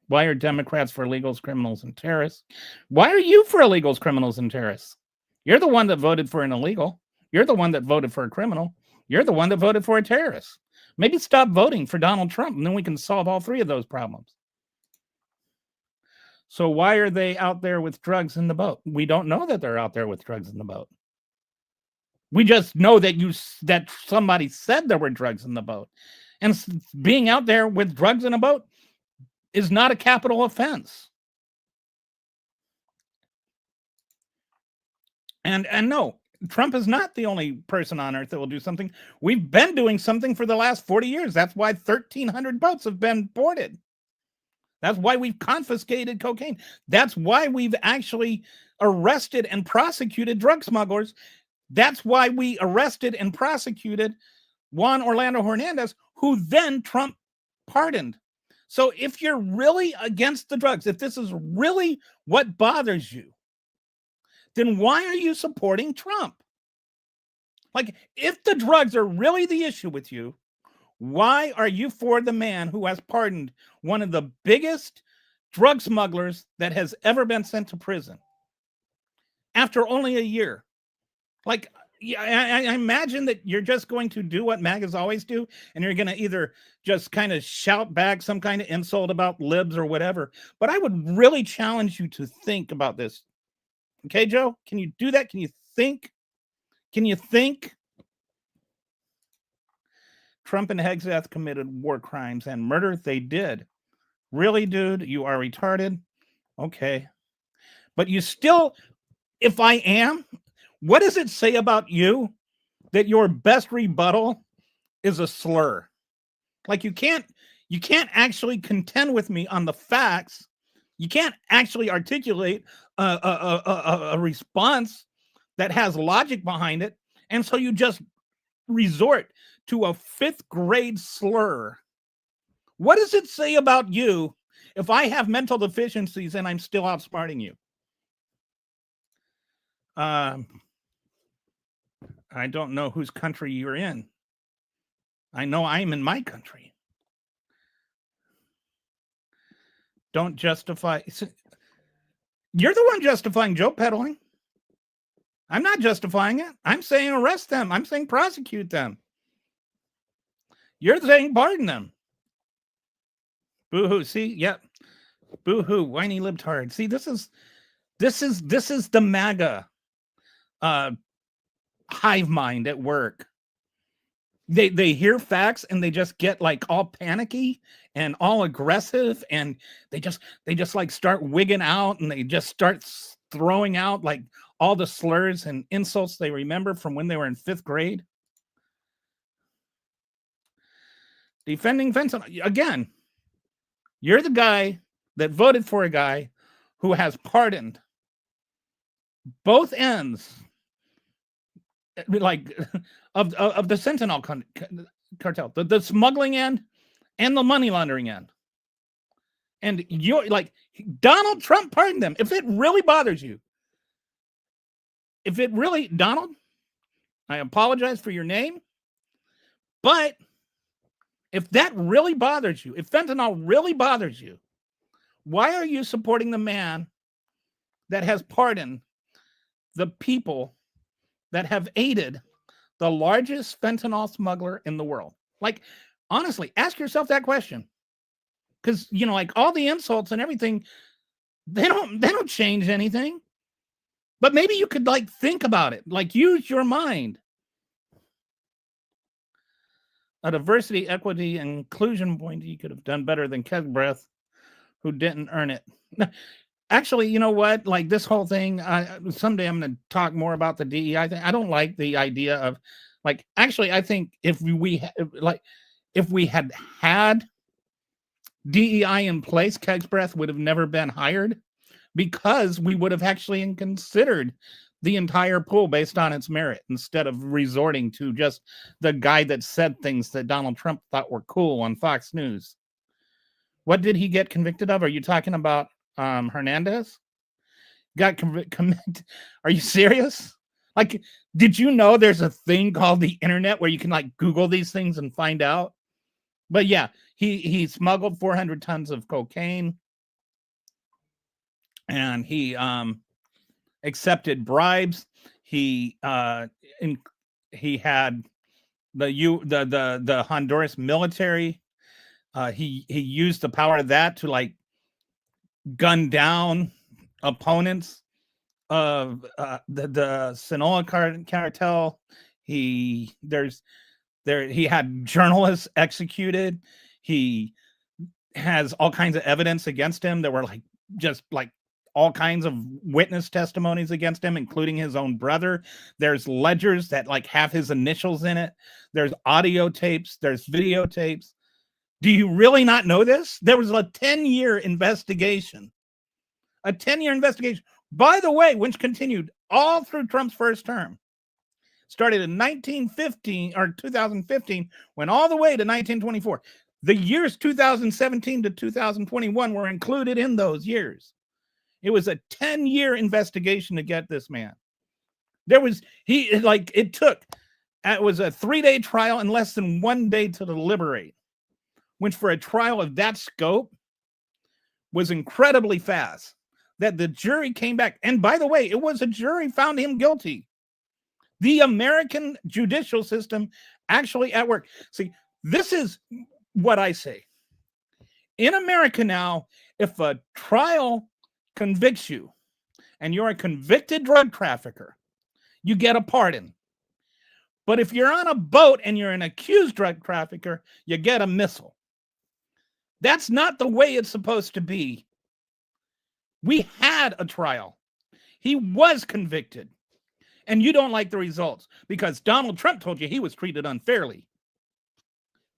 Why are Democrats for illegals, criminals, and terrorists? Why are you for illegals, criminals, and terrorists? You're the one that voted for an illegal. You're the one that voted for a criminal. You're the one that voted for a terrorist. Maybe stop voting for Donald Trump, and then we can solve all three of those problems. So why are they out there with drugs in the boat? We don't know that they're out there with drugs in the boat. We just know that somebody said there were drugs in the boat. And being out there with drugs in a boat is not a capital offense. And no, Trump is not the only person on earth that will do something. We've been doing something for the last 40 years. That's why 1,300 boats have been boarded. That's why we've confiscated cocaine. That's why we've actually arrested and prosecuted drug smugglers. That's why we arrested and prosecuted Juan Orlando Hernandez, who then Trump pardoned. So if you're really against the drugs, if this is really what bothers you, then why are you supporting Trump? Like, if the drugs are really the issue with you, why are you for the man who has pardoned one of the biggest drug smugglers that has ever been sent to prison after only a year? Like, I imagine that you're just going to do what MAGAs always do, and you're going to either just kind of shout back some kind of insult about libs or whatever. But I would really challenge you to think about this. Okay, Joe? Can you do that? Can you think? Can you think? Trump and Hegseth committed war crimes and murder. They did. Really, dude? You are retarded? Okay. But you still, if I am, what does it say about you that your best rebuttal is a slur? Like, you can't actually contend with me on the facts. You can't actually articulate a response that has logic behind it. And so you just resort to a 5th grade slur. What does it say about you if I have mental deficiencies and I'm still outsmarting you? I don't know whose country you're in. I know I'm in my country. Don't justify. You're the one justifying Joe peddling. I'm not justifying it. I'm saying arrest them. I'm saying prosecute them. You're saying pardon them. Boo-hoo. See? Yep. Boo-hoo. Whiny libtard. See, this is the MAGA hive mind at work. They hear facts and they just get like all panicky and all aggressive, and they just like start wigging out, and they just start throwing out like all the slurs and insults they remember from when they were in 5th grade. Defending Fentanyl. Again, you're the guy that voted for a guy who has pardoned both ends like of the Sentinel cartel, the smuggling end and the money laundering end. And you're like, Donald Trump pardoned them. If it really bothers you, Donald, I apologize for your name, but if that really bothers you, if fentanyl really bothers you, why are you supporting the man that has pardoned the people that have aided the largest fentanyl smuggler in the world? Like, honestly, ask yourself that question. Because, you know, like all the insults and everything, they don't change anything. But maybe you could like think about it, like use your mind. A diversity, equity, and inclusion point, you could have done better than Keg Breath, who didn't earn it. Actually, you know what? Like this whole thing, someday I'm going to talk more about the DEI thing. I don't like the idea of, like, actually, I think if we had DEI in place, Keg's Breath would have never been hired, because we would have actually considered the entire pool based on its merit instead of resorting to just the guy that said things that Donald Trump thought were cool on Fox News. What did he get convicted of? Are you talking about Hernandez? Got convicted? Are you serious? Like, did you know there's a thing called the internet where you can like Google these things and find out? But yeah, he smuggled 400 tons of cocaine, and he accepted bribes. He had the Honduras military. He used the power of that to like gun down opponents of the Sinaloa cartel. He had journalists executed. He has all kinds of evidence against him. There were like just like all kinds of witness testimonies against him, including his own brother. There's ledgers that like have his initials in it. There's audio tapes. There's videotapes. Do you really not know this? There was a 10-year investigation. A 10-year investigation, by the way, which continued all through Trump's first term. Started in 2015, went all the way to 1924. The years 2017 to 2021 were included in those years. It was a 10-year investigation to get this man. It was a 3-day trial and less than 1 day to deliberate, which for a trial of that scope was incredibly fast. That the jury came back, and by the way, it was a jury found him guilty. The American judicial system actually at work. See, this is what I say. In America now, if a trial convicts you and you're a convicted drug trafficker, you get a pardon. But if you're on a boat and you're an accused drug trafficker, you get a missile. That's not the way it's supposed to be. We had a trial. He was convicted. And you don't like the results because Donald Trump told you he was treated unfairly.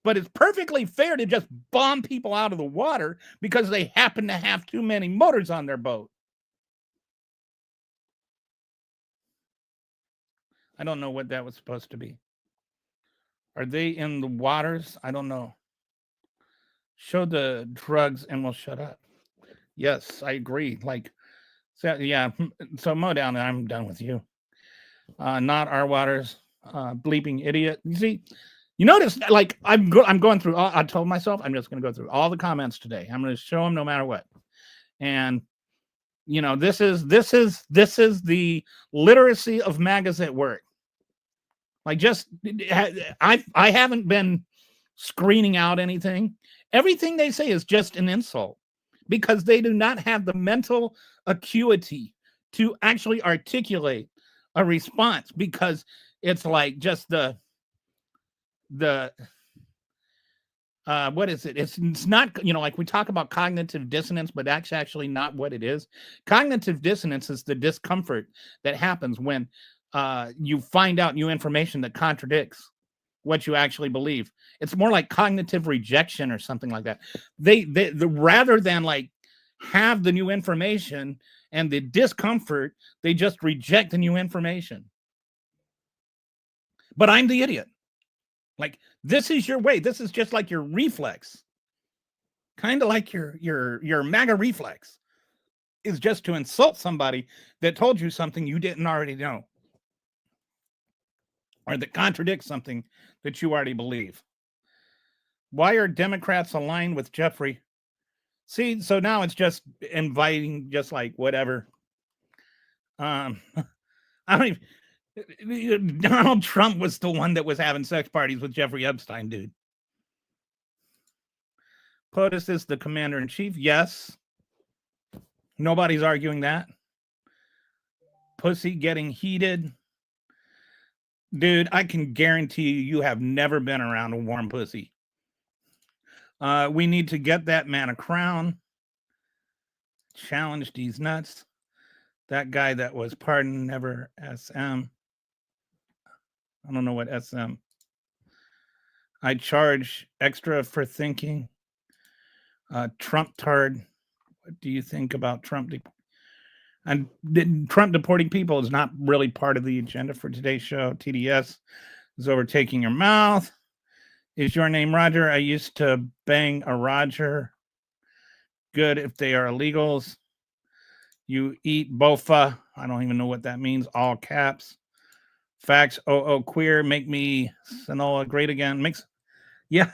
But it's perfectly fair to just bomb people out of the water because they happen to have too many motors on their boat. I don't know what that was supposed to be. Are they in the waters? I don't know. Show the drugs and we'll shut up. Yes, I agree. Like, so, yeah. So Mo Down, I'm done with you. Not our waters. Bleeping idiot. You see, you notice, like, I'm going through. I told myself I'm just going to go through all the comments today. I'm going to show them no matter what. And you know, this is the literacy of MAGAs at work. Like, just I haven't been screening out anything. Everything they say is just an insult because they do not have the mental acuity to actually articulate a response, because it's like just the what is it? It's not, you know, like we talk about cognitive dissonance, but that's actually not what it is. Cognitive dissonance is the discomfort that happens when you find out new information that contradicts what you actually believe. It's more like cognitive rejection or something like that. They rather than like have the new information and the discomfort, they just reject the new information. but I'm the idiot. Like, this is your way. This is just like your reflex. Kind of like your MAGA reflex is just to insult somebody that told you something you didn't already know, or that contradicts something that you already believe. Why are Democrats aligned with Jeffrey? See, so now it's just inviting, just like whatever. I don't even, Donald Trump was the one that was having sex parties with Jeffrey Epstein, dude. POTUS is the commander in chief. Yes. Nobody's arguing that. Pussy getting heated. Dude, I can guarantee you have never been around a warm pussy. We need to get that man a crown. Challenge these nuts. That guy that was pardoned, never SM. I don't know what SM. I charge extra for thinking. Trump tard. What do you think about Trump? And Trump deporting people is not really part of the agenda for today's show. TDS is overtaking your mouth. Is your name Roger? I used to bang a Roger. Good if they are illegals. You eat bofa. I don't even know what that means. All caps. Facts. Queer. Make me Sonola great again. Yeah.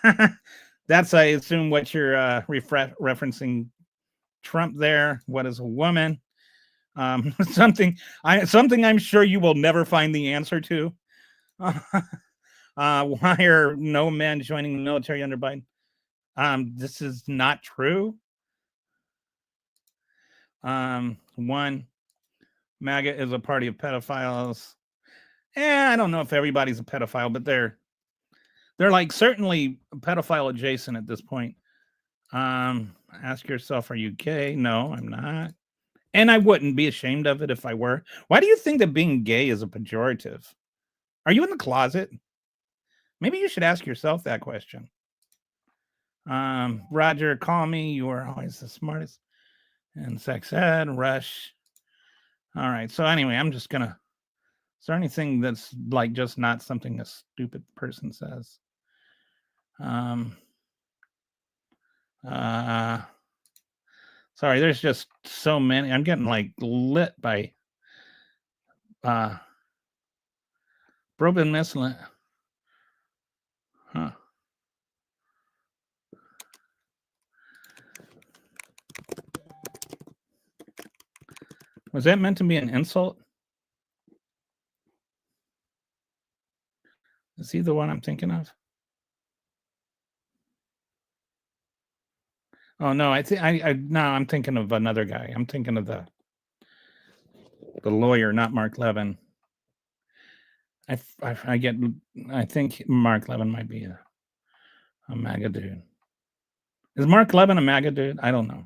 That's, I assume, what you're referencing. Trump there. What is a woman? Something I'm sure you will never find the answer to. Why are no men joining the military under Biden? This is not true. One, MAGA is a party of pedophiles. I don't know if everybody's a pedophile, but they're like certainly pedophile adjacent at this point. Ask yourself, are you gay? No, I'm not. And I wouldn't be ashamed of it if I were. Why do you think that being gay is a pejorative? Are you in the closet? Maybe you should ask yourself that question. Roger, call me. You are always the smartest. And sex ed, Rush. All right. So anyway, I'm just going to, is there anything that's like just not something a stupid person says? Sorry, there's just so many. I'm getting like lit by Broben Missling. Huh. Was that meant to be an insult? Is he the one I'm thinking of? Oh no, I'm thinking of another guy. I'm thinking of the lawyer, not Mark Levin. I think Mark Levin might be a MAGA dude. Is Mark Levin a MAGA dude? I don't know.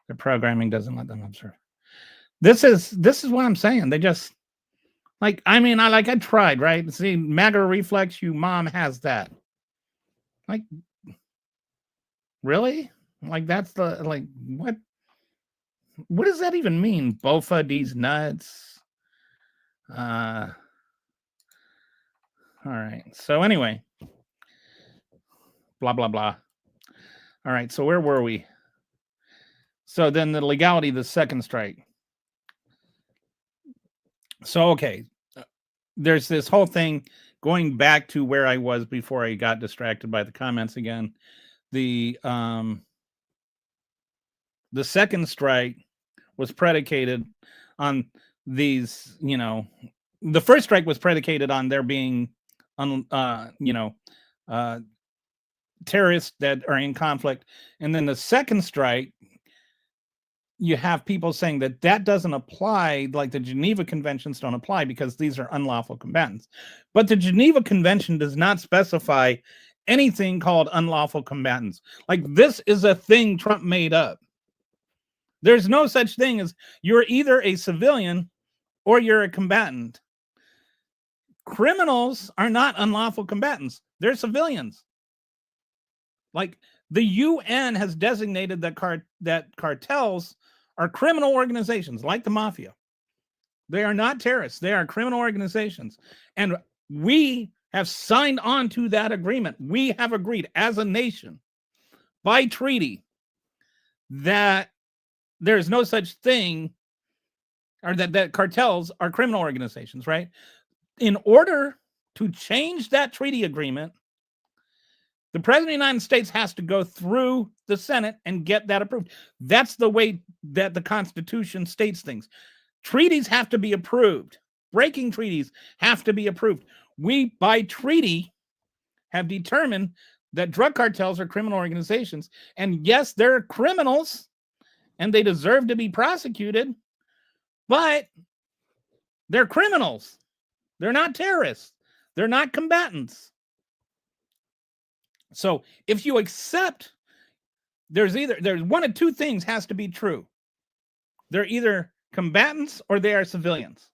Their programming doesn't let them observe. This is what I'm saying. They just I tried, right? See, MAGA reflex, you mom has that. Like, really? Like, that's the, like, what does that even mean? Bofa these nuts. All right. So anyway, blah, blah, blah. All right. So where were we? So then the legality of the second strike. So, okay. There's this whole thing going back to where I was before I got distracted by the comments again. The second strike was predicated on these, the first strike was predicated on there being, terrorists that are in conflict. And then the second strike, you have people saying that doesn't apply, like the Geneva Conventions don't apply because these are unlawful combatants. But the Geneva Convention does not specify anything called unlawful combatants. Like, this is a thing Trump made up. There's no such thing as you're either a civilian or you're a combatant. Criminals are not unlawful combatants. They're civilians. Like, the UN has designated that cartels are criminal organizations like the mafia. They are not terrorists. They are criminal organizations. And We have signed on to that agreement. We have agreed as a nation by treaty that there is no such thing, or that cartels are criminal organizations, right? In order to change that treaty agreement, the President of the United States has to go through the Senate and get that approved. That's the way that the Constitution states things. Treaties have to be approved. Breaking treaties have to be approved. We, by treaty, have determined that drug cartels are criminal organizations. And yes, they're criminals and they deserve to be prosecuted, but they're criminals. They're not terrorists. They're not combatants. So if you accept, there's one of two things has to be true. They're either combatants or they are civilians.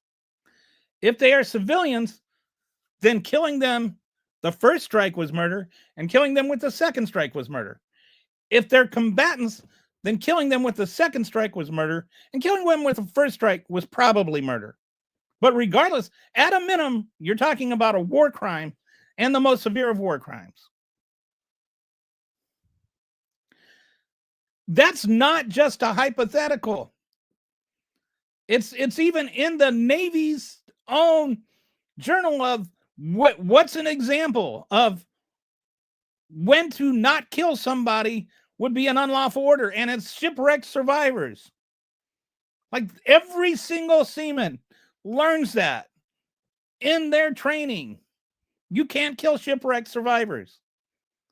If they are civilians, then killing them the first strike was murder, and killing them with the second strike was murder. If they're combatants, then killing them with the second strike was murder, and killing them with the first strike was probably murder. But regardless, at a minimum, you're talking about a war crime and the most severe of war crimes. That's not just a hypothetical. It's even in the Navy's own journal of what's an example of when to not kill somebody would be an unlawful order, and it's shipwrecked survivors. Like every single seaman learns that in their training. You can't kill shipwrecked survivors.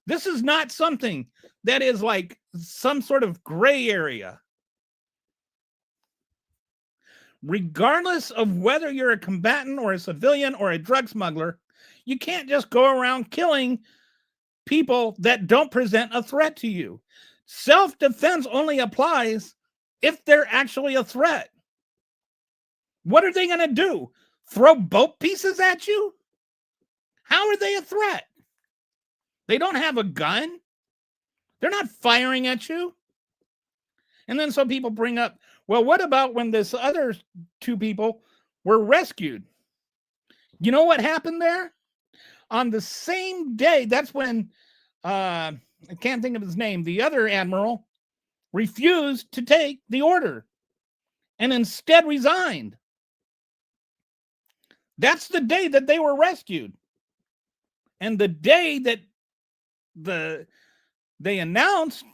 This is not something that is like some sort of gray area. Regardless of whether you're a combatant or a civilian or a drug smuggler, you can't just go around killing people that don't present a threat to you. Self-defense only applies if they're actually a threat. What are they going to do? Throw boat pieces at you? How are they a threat? They don't have a gun. They're not firing at you. And then some people bring up, well, what about when this other two people were rescued? You know what happened there? On the same day, that's when, I can't think of his name, the other admiral refused to take the order and instead resigned. That's the day that they were rescued. And the day that they announced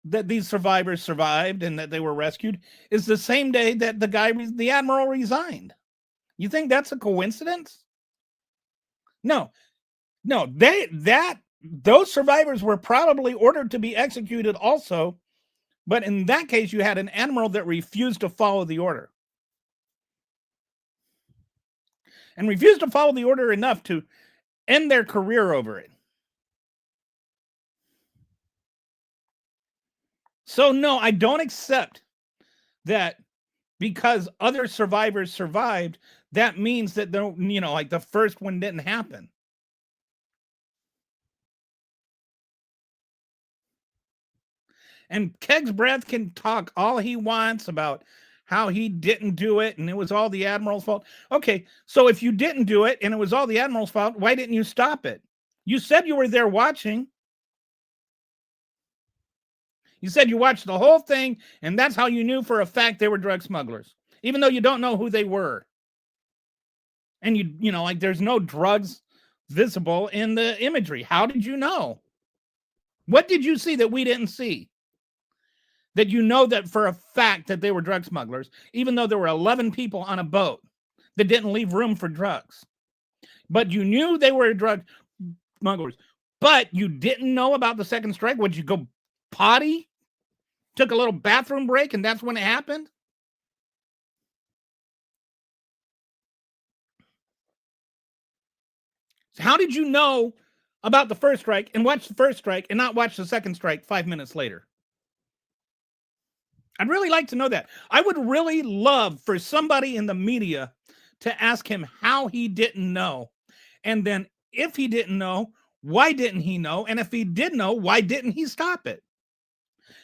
that these survivors survived and that they were rescued is the same day that the admiral resigned. You think that's a coincidence? No, those survivors were probably ordered to be executed also, but in that case, you had an admiral that refused to follow the order. And refused to follow the order enough to end their career over it. So no, I don't accept that because other survivors survived, that means that like the first one didn't happen. And Keg's Breath can talk all he wants about how he didn't do it and it was all the admiral's fault. Okay, so if you didn't do it and it was all the admiral's fault, why didn't you stop it? You said you were there watching. You said you watched the whole thing, and that's how you knew for a fact they were drug smugglers, even though you don't know who they were. And like there's no drugs visible in the imagery. How did you know? What did you see that we didn't see? That you know that for a fact that they were drug smugglers, even though there were 11 people on a boat that didn't leave room for drugs. But you knew they were drug smugglers, but you didn't know about the second strike. Would you go potty? Took a little bathroom break and that's when it happened? So how did you know about the first strike and watch the first strike and not watch the second strike 5 minutes later? I'd really like to know that. I would really love for somebody in the media to ask him how he didn't know. And then if he didn't know, why didn't he know? And if he did know, why didn't he stop it?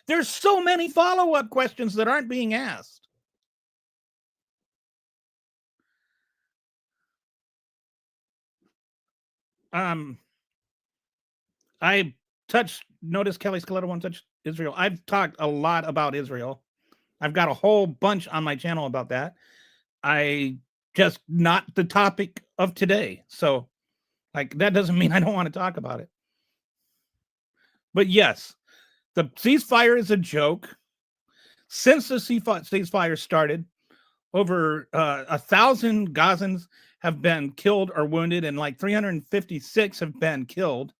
There's so many follow-up questions that aren't being asked. I touched, notice Kelly Scaletta won't touch Israel. I've talked a lot about Israel. I've got a whole bunch on my channel about that. I just not the topic of today. So like that doesn't mean I don't want to talk about it. But yes, the ceasefire is a joke. Since the ceasefire started, over 1,000 Gazans have been killed or wounded, and like 356 have been killed.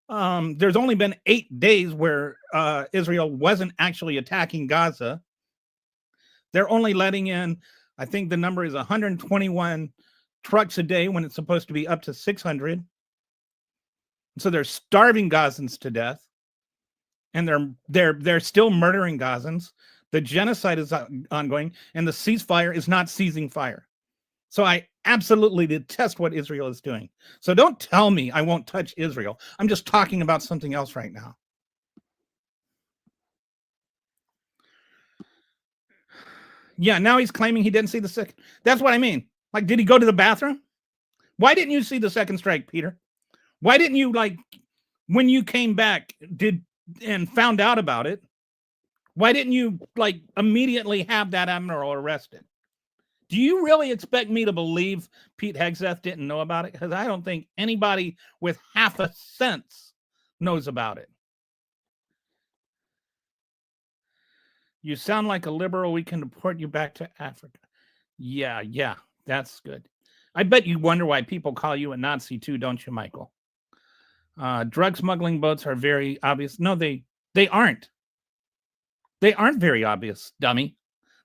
There's only been 8 days where Israel wasn't actually attacking Gaza. They're only letting in, I think the number is 121 trucks a day when it's supposed to be up to 600. So they're starving Gazans to death, and they're still murdering Gazans. The genocide is ongoing, and the ceasefire is not ceasing fire. So I absolutely detest what Israel is doing. So don't tell me I won't touch Israel. I'm just talking about something else right now. Yeah, now he's claiming he didn't see the second. That's what I mean. Like, did he go to the bathroom? Why didn't you see the second strike, Peter? Why didn't you, like, when you came back and found out about it, why didn't you, like, immediately have that admiral arrested? Do you really expect me to believe Pete Hegseth didn't know about it? Because I don't think anybody with half a sense knows about it. You sound like a liberal. We can deport you back to Africa. Yeah, that's good. I bet you wonder why people call you a Nazi too, don't you, Michael? Drug smuggling boats are very obvious. No, they aren't. They aren't very obvious, dummy.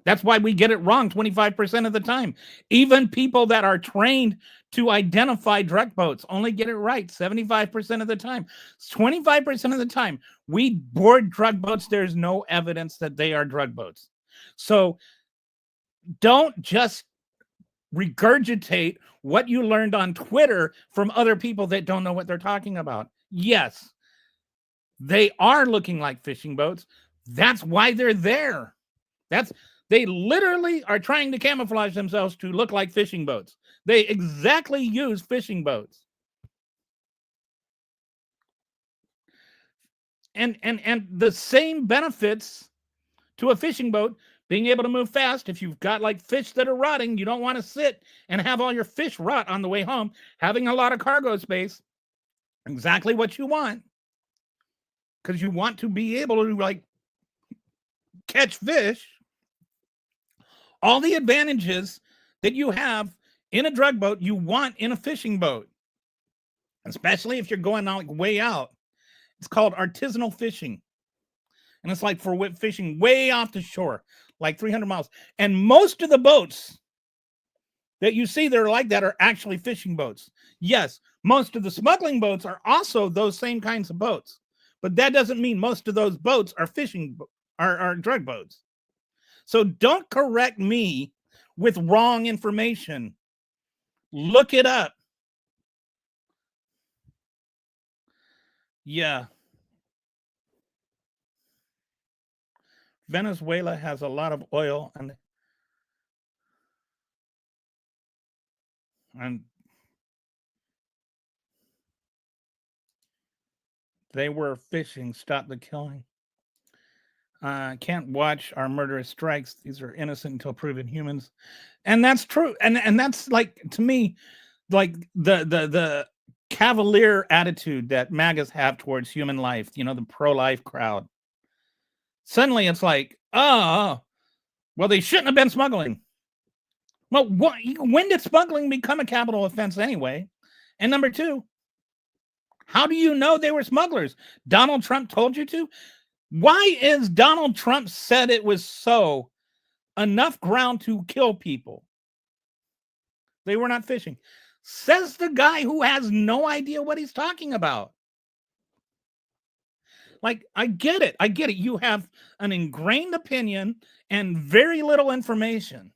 That's why we get it wrong 25% of the time. Even people that are trained to identify drug boats only get it right 75% of the time. 25% of the time, we board drug boats. There's no evidence that they are drug boats. So don't just regurgitate what you learned on Twitter from other people that don't know what they're talking about. Yes, they are looking like fishing boats. That's why they're there. They literally are trying to camouflage themselves to look like fishing boats. They exactly use fishing boats. And the same benefits to a fishing boat, being able to move fast. If you've got like fish that are rotting, you don't want to sit and have all your fish rot on the way home. Having a lot of cargo space, exactly what you want. Because you want to be able to like catch fish. All the advantages that you have in a drug boat, you want in a fishing boat, especially if you're going out, like way out. It's called artisanal fishing. And it's like for fishing way off the shore, like 300 miles. And most of the boats that you see that are like that are actually fishing boats. Yes, most of the smuggling boats are also those same kinds of boats. But that doesn't mean most of those boats are are drug boats. So don't correct me with wrong information. Look it up. Yeah. Venezuela has a lot of oil and they were fishing. Stop the killing. Can't watch our murderous strikes. These are innocent until proven humans. And that's true. And that's like, to me, like the cavalier attitude that MAGAs have towards human life, you know, the pro-life crowd. Suddenly it's like, oh, well, they shouldn't have been smuggling. Well, when did smuggling become a capital offense anyway? And number two, how do you know they were smugglers? Donald Trump told you to? Why is Donald Trump said it was so enough ground to kill people? They were not fishing. Says the guy who has no idea what he's talking about. Like, I get it. You have an ingrained opinion and very little information.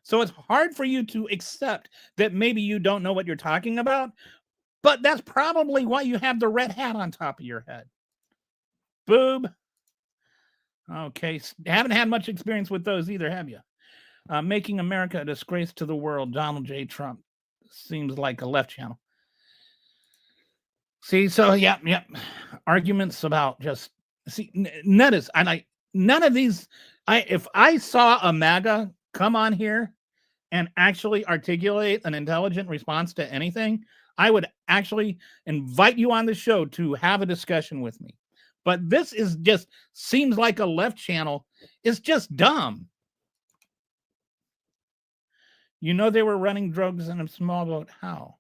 So it's hard for you to accept that maybe you don't know what you're talking about, but that's probably why you have the red hat on top of your head. Boob. Okay, haven't had much experience with those either, have you? Making America a disgrace to the world, Donald J. Trump. Seems like a left channel. See, so yeah. Arguments about just see none is I like none of these. If I saw a MAGA come on here and actually articulate an intelligent response to anything, I would actually invite you on the show to have a discussion with me. But this is just seems like a left channel. It's just dumb. You know they were running drugs in a small boat. How?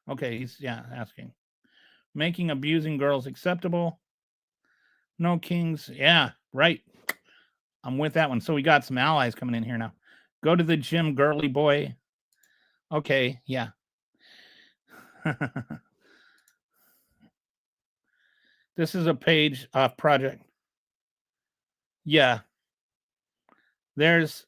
Okay, he's asking. Making abusing girls acceptable. No kings. Yeah, right. I'm with that one. So we got some allies coming in here now. Go to the gym, girly boy. Okay, yeah. This is a page off project. Yeah. There's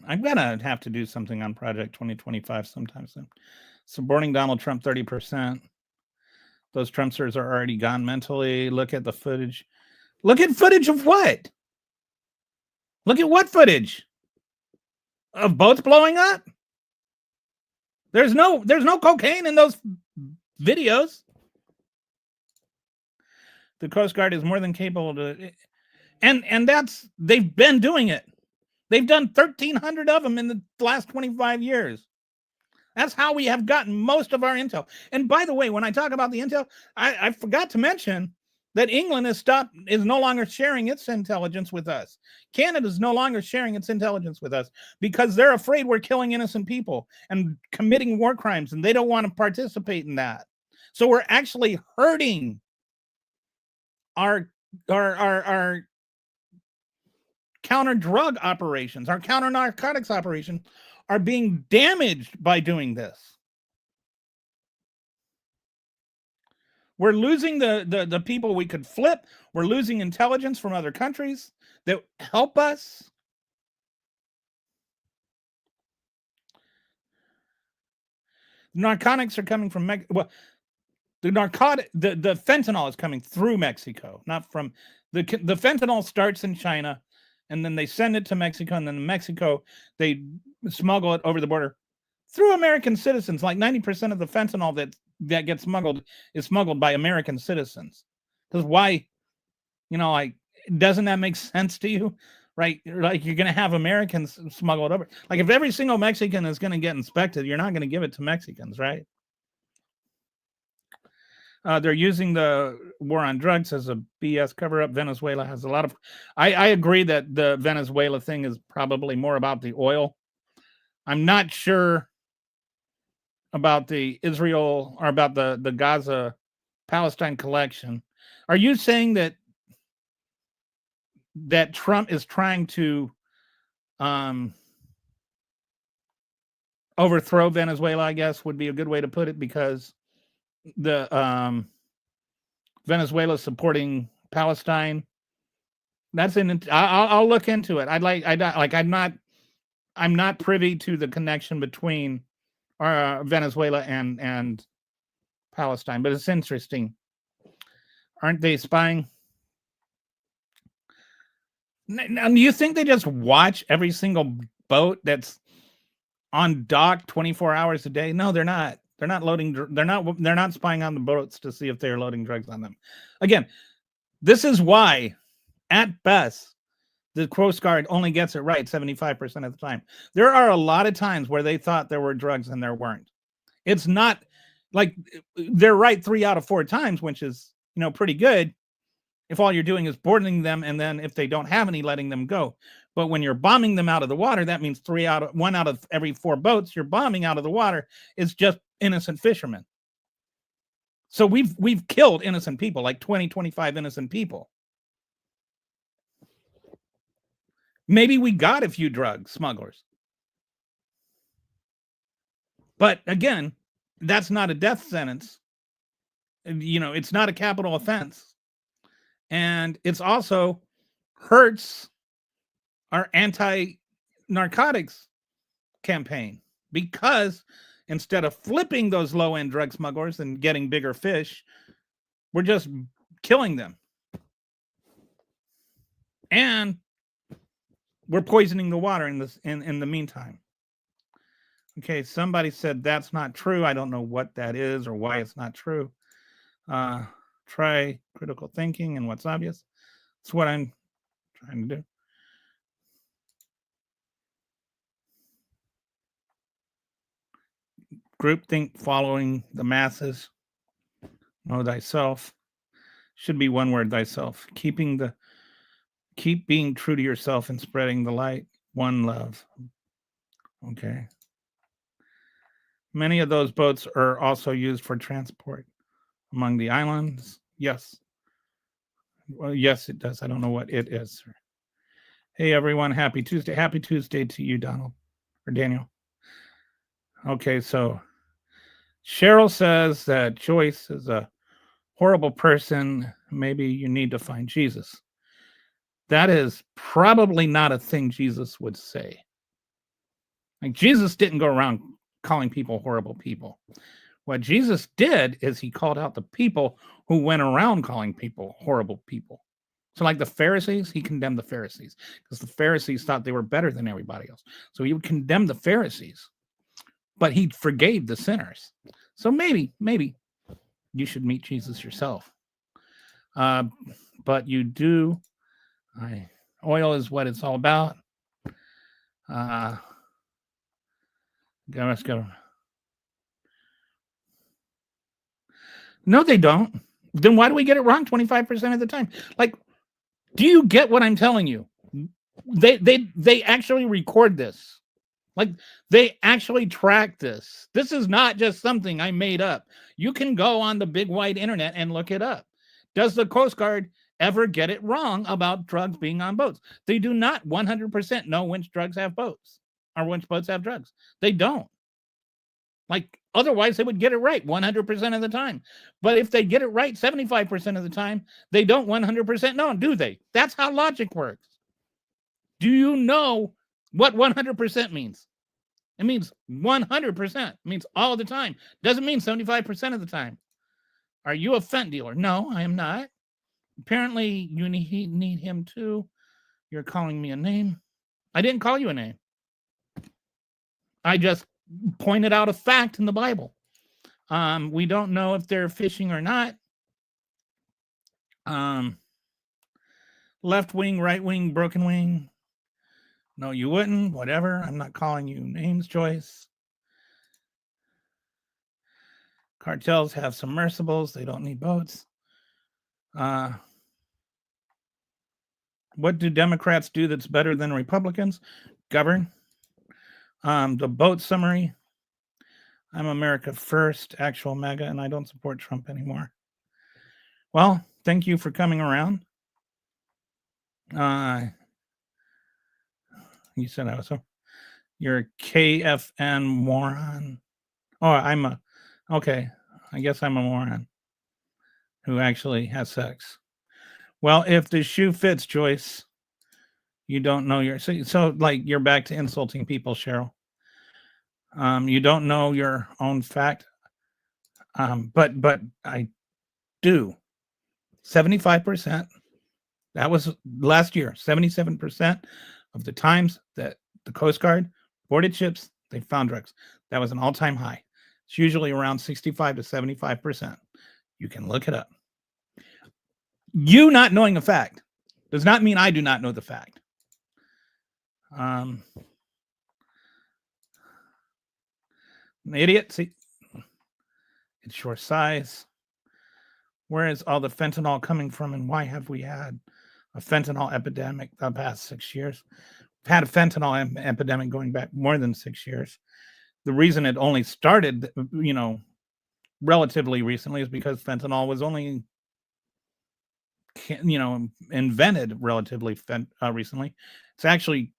I'm gonna have to do something on Project 2025 sometime soon. Supporting Donald Trump 30%. Those Trumpsters are already gone mentally. Look at the footage. Look at footage of what? Look at what footage? Of boats blowing up? There's no cocaine in those videos. The Coast Guard is more than capable to, and that's they've been doing it. They've done 1,300 of them in the last 25 years. That's how we have gotten most of our intel. And by the way, when I talk about the intel, I forgot to mention that England is no longer sharing its intelligence with us. Canada is no longer sharing its intelligence with us because they're afraid we're killing innocent people and committing war crimes, and they don't want to participate in that. So we're actually hurting our counter drug operations, our counter narcotics operation are being damaged by doing this. We're losing the people we could flip. We're losing intelligence from other countries that help us. Narcotics are coming from the fentanyl is coming through Mexico, not from the fentanyl starts in China, and then they send it to Mexico, and then in Mexico they smuggle it over the border through American citizens. Like 90% of the fentanyl that gets smuggled is smuggled by American citizens. Because why, like, doesn't that make sense to you? Right? Like, you're going to have Americans smuggle it over. Like, if every single Mexican is going to get inspected, you're not going to give it to Mexicans, right? They're using the war on drugs as a BS cover-up. Venezuela has a lot of... I agree that the Venezuela thing is probably more about the oil. I'm not sure about the Israel or about the Gaza Palestine collection. Are you saying that Trump is trying to overthrow Venezuela, I guess would be a good way to put it, because the Venezuela is supporting Palestine? That's I'll look into it. I'm not privy to the connection between Venezuela and Palestine, but it's interesting. Aren't they spying? Now, do you think they just watch every single boat that's on dock 24 hours a day? No, they're not. They're not loading. They're not spying on the boats to see if they're loading drugs on them. Again, this is why, at best, the Coast Guard only gets it right 75% of the time. There are a lot of times where they thought there were drugs and there weren't. It's not like they're right 3 out of 4 times, which is, pretty good if all you're doing is boarding them, and then if they don't have any, letting them go. But when you're bombing them out of the water, that means 1 out of every 4 boats you're bombing out of the water is just innocent fishermen. So we've killed innocent people, like 25 innocent people. Maybe we got a few drug smugglers. But again, that's not a death sentence. It's not a capital offense. And it's also hurts our anti-narcotics campaign, because instead of flipping those low-end drug smugglers and getting bigger fish, we're just killing them. And we're poisoning the water in the meantime. Okay, somebody said that's not true. I don't know what that is or why it's not true. Try critical thinking and what's obvious. It's what I'm trying to do. Groupthink, following the masses. Know thyself. Should be one word, thyself. Keep being true to yourself and spreading the light. One love. Okay. Many of those boats are also used for transport among the islands. Yes. Well, yes, it does. I don't know what it is. Hey, everyone. Happy Tuesday. Happy Tuesday to you, Donald or Daniel. Okay, so Cheryl says that Joyce is a horrible person. Maybe you need to find Jesus. That is probably not a thing Jesus would say. Like, Jesus didn't go around calling people horrible people. What Jesus did is he called out the people who went around calling people horrible people. So like the Pharisees, he condemned the Pharisees because the Pharisees thought they were better than everybody else. So he would condemn the Pharisees, but he forgave the sinners. So maybe you should meet Jesus yourself. But you do. Oil is what it's all about. Let's go. No, they don't. Then why do we get it wrong 25% of the time? Like, do you get what I'm telling you? They actually record this. Like, they actually track this. This is not just something I made up. You can go on the big wide internet and look it up. Does the Coast Guard ever get it wrong about drugs being on boats? They do not 100% know which drugs have boats or which boats have drugs. They don't. Like, otherwise they would get it right 100% of the time. But if they get it right 75% of the time, they don't 100% know, do they? That's how logic works. Do you know what 100% means? It means 100%. It means all the time. Doesn't mean 75% of the time. Are you a fent dealer? No, I am not. Apparently, you need him too. You're calling me a name. I didn't call you a name. I just pointed out a fact in the Bible. We don't know if they're fishing or not. Left wing, right wing, broken wing. No, you wouldn't. Whatever. I'm not calling you names, Joyce. Cartels have submersibles. They don't need boats. What do Democrats do that's better than Republicans? Govern. The boat summary. I'm America first, actual MAGA, and I don't support Trump anymore. Well, thank you for coming around. You said I was so. You're a KFN moron. Oh, okay. I guess I'm a moron who actually has sex. Well, if the shoe fits, Joyce, you don't know so like you're back to insulting people, Cheryl. You don't know your own fact. But I do. 75%. That was last year. 77% of the times that the Coast Guard boarded ships, they found drugs. That was an all-time high. It's usually around 65 to 75%. You can look it up. You not knowing a fact does not mean I do not know the fact. An idiot. See, it's your size. Where is all the fentanyl coming from, and why have we had a fentanyl epidemic the past 6 years? We've had a fentanyl epidemic going back more than 6 years. The reason it only started, relatively recently is because fentanyl was only, invented relatively recently. It's actually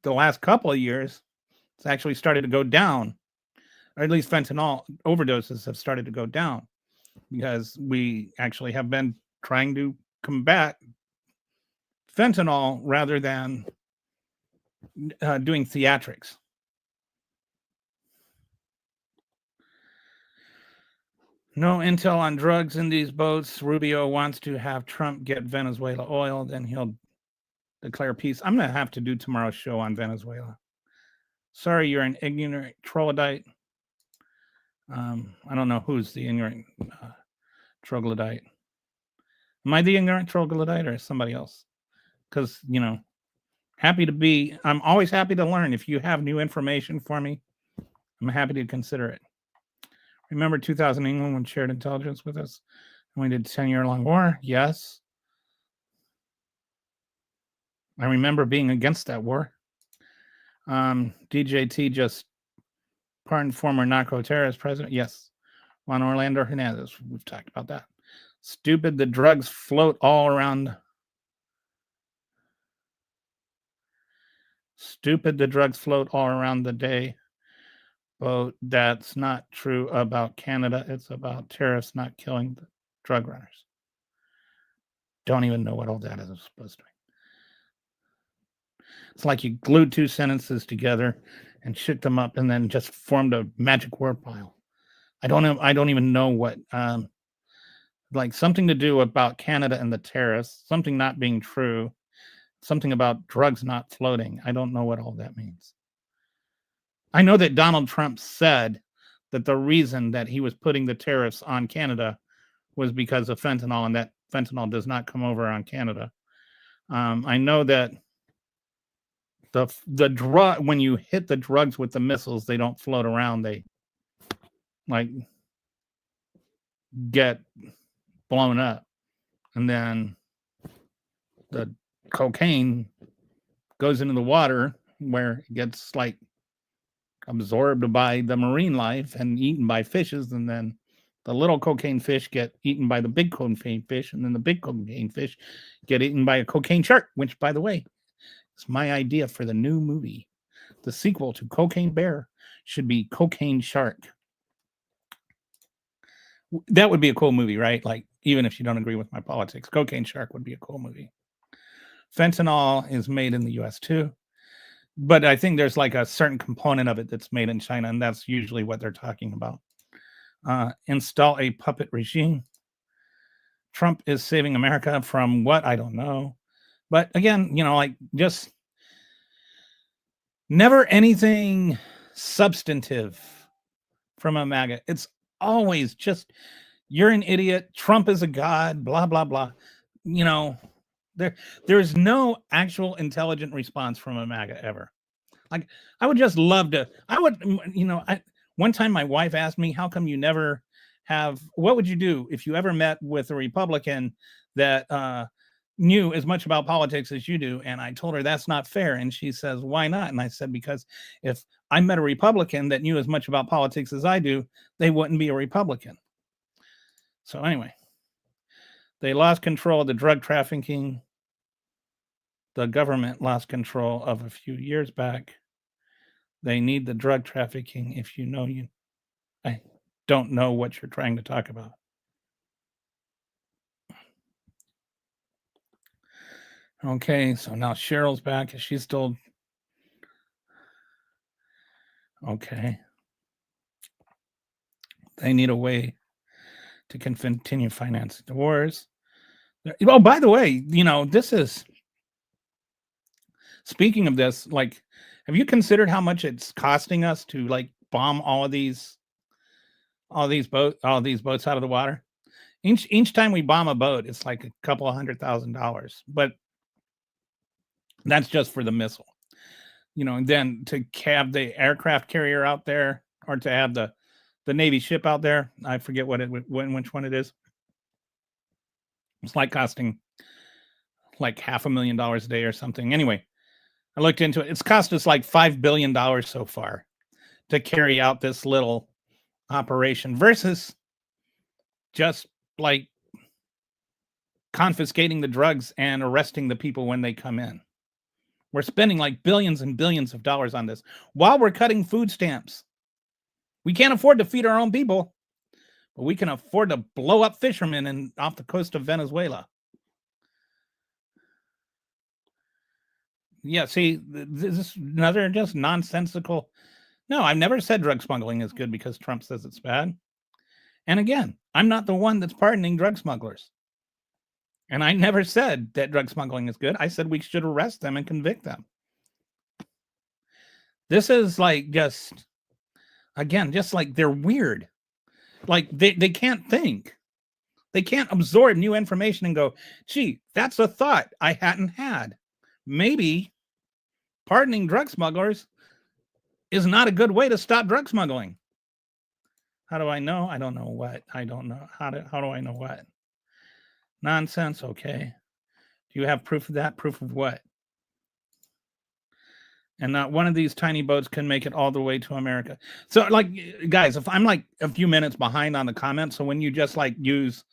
the last couple of years, it's actually started to go down, or at least fentanyl overdoses have started to go down because we actually have been trying to combat fentanyl rather than doing theatrics. No intel on drugs in these boats. Rubio wants to have Trump get Venezuela oil, then he'll declare peace. I'm going to have to do tomorrow's show on Venezuela. Sorry, you're an ignorant troglodyte. I don't know who's the ignorant troglodyte. Am I the ignorant troglodyte or somebody else? Because, I'm always happy to learn. If you have new information for me, I'm happy to consider it. Remember 2000 England when shared intelligence with us? And we did 10-year-long war? Yes. I remember being against that war. DJT just pardoned former narco terrorist president. Yes. Juan Orlando Hernandez. We've talked about that. Stupid, the drugs float all around. Stupid, the drugs float all around the day. But that's not true about Canada. It's about terrorists not killing the drug runners. Don't even know what all that is supposed to mean. It's like you glued two sentences together and shook them up and then just formed a magic word pile. I don't even know what like something to do about Canada and the terrorists, something not being true, something about drugs not floating. I don't know what all that means. I know that Donald Trump said that the reason that he was putting the tariffs on Canada was because of fentanyl, and that fentanyl does not come over on Canada. I know that the drug, when you hit the drugs with the missiles, they don't float around. They like get blown up, and then the cocaine goes into the water where it gets like absorbed by the marine life and eaten by fishes, and then the little cocaine fish get eaten by the big cocaine fish, and then the big cocaine fish get eaten by a cocaine shark, which, by the way, is my idea for the new movie. The sequel to Cocaine Bear should be Cocaine Shark. That would be a cool movie, right? Like, even if you don't agree with my politics, Cocaine Shark would be a cool movie. Fentanyl is made in the US too, but I think there's like a certain component of it that's made in China, and that's usually what they're talking about. Install a puppet regime. Trump is saving America from what? I don't know. But again, like just never anything substantive from a MAGA. It's always just, you're an idiot. Trump is a god, blah, blah, blah. There's no actual intelligent response from a MAGA ever. Like, I would just love to, one time my wife asked me, how come you never what would you do if you ever met with a Republican that knew as much about politics as you do? And I told her that's not fair. And she says, why not? And I said, because if I met a Republican that knew as much about politics as I do, they wouldn't be a Republican. So anyway, they lost control of the drug trafficking. The government lost control of a few years back. They need the drug trafficking. If you know, I don't know what you're trying to talk about. Okay, so now Cheryl's back. Is she still? Okay. They need a way to continue financing the wars. Oh, by the way, this is, speaking of this, like, have you considered how much it's costing us to like bomb all these boats out of the water? Each time we bomb a boat, it's like a couple of $100,000, but that's just for the missile. And then to have the aircraft carrier out there, or to have the Navy ship out there, I forget which one it is. It's like costing like $500,000 a day or something. Anyway, I looked into it. It's cost us like $5 billion so far to carry out this little operation, versus just like confiscating the drugs and arresting the people when they come in. We're spending like billions and billions of dollars on this while we're cutting food stamps. We can't afford to feed our own people, but we can afford to blow up fishermen off the coast of Venezuela. Yeah, see, this is another just nonsensical. No, I've never said drug smuggling is good because Trump says it's bad. And again, I'm not the one that's pardoning drug smugglers. And I never said that drug smuggling is good. I said we should arrest them and convict them. This is like just, again, just like they're weird. Like they can't think. They can't absorb new information and go, gee, that's a thought I hadn't had. Maybe pardoning drug smugglers is not a good way to stop drug smuggling. How do I know? I don't know what. I don't know. How do I know what? Nonsense. Okay. Do you have proof of that? Proof of what? And not one of these tiny boats can make it all the way to America. So, like, guys, if I'm like a few minutes behind on the comments, so when you just like use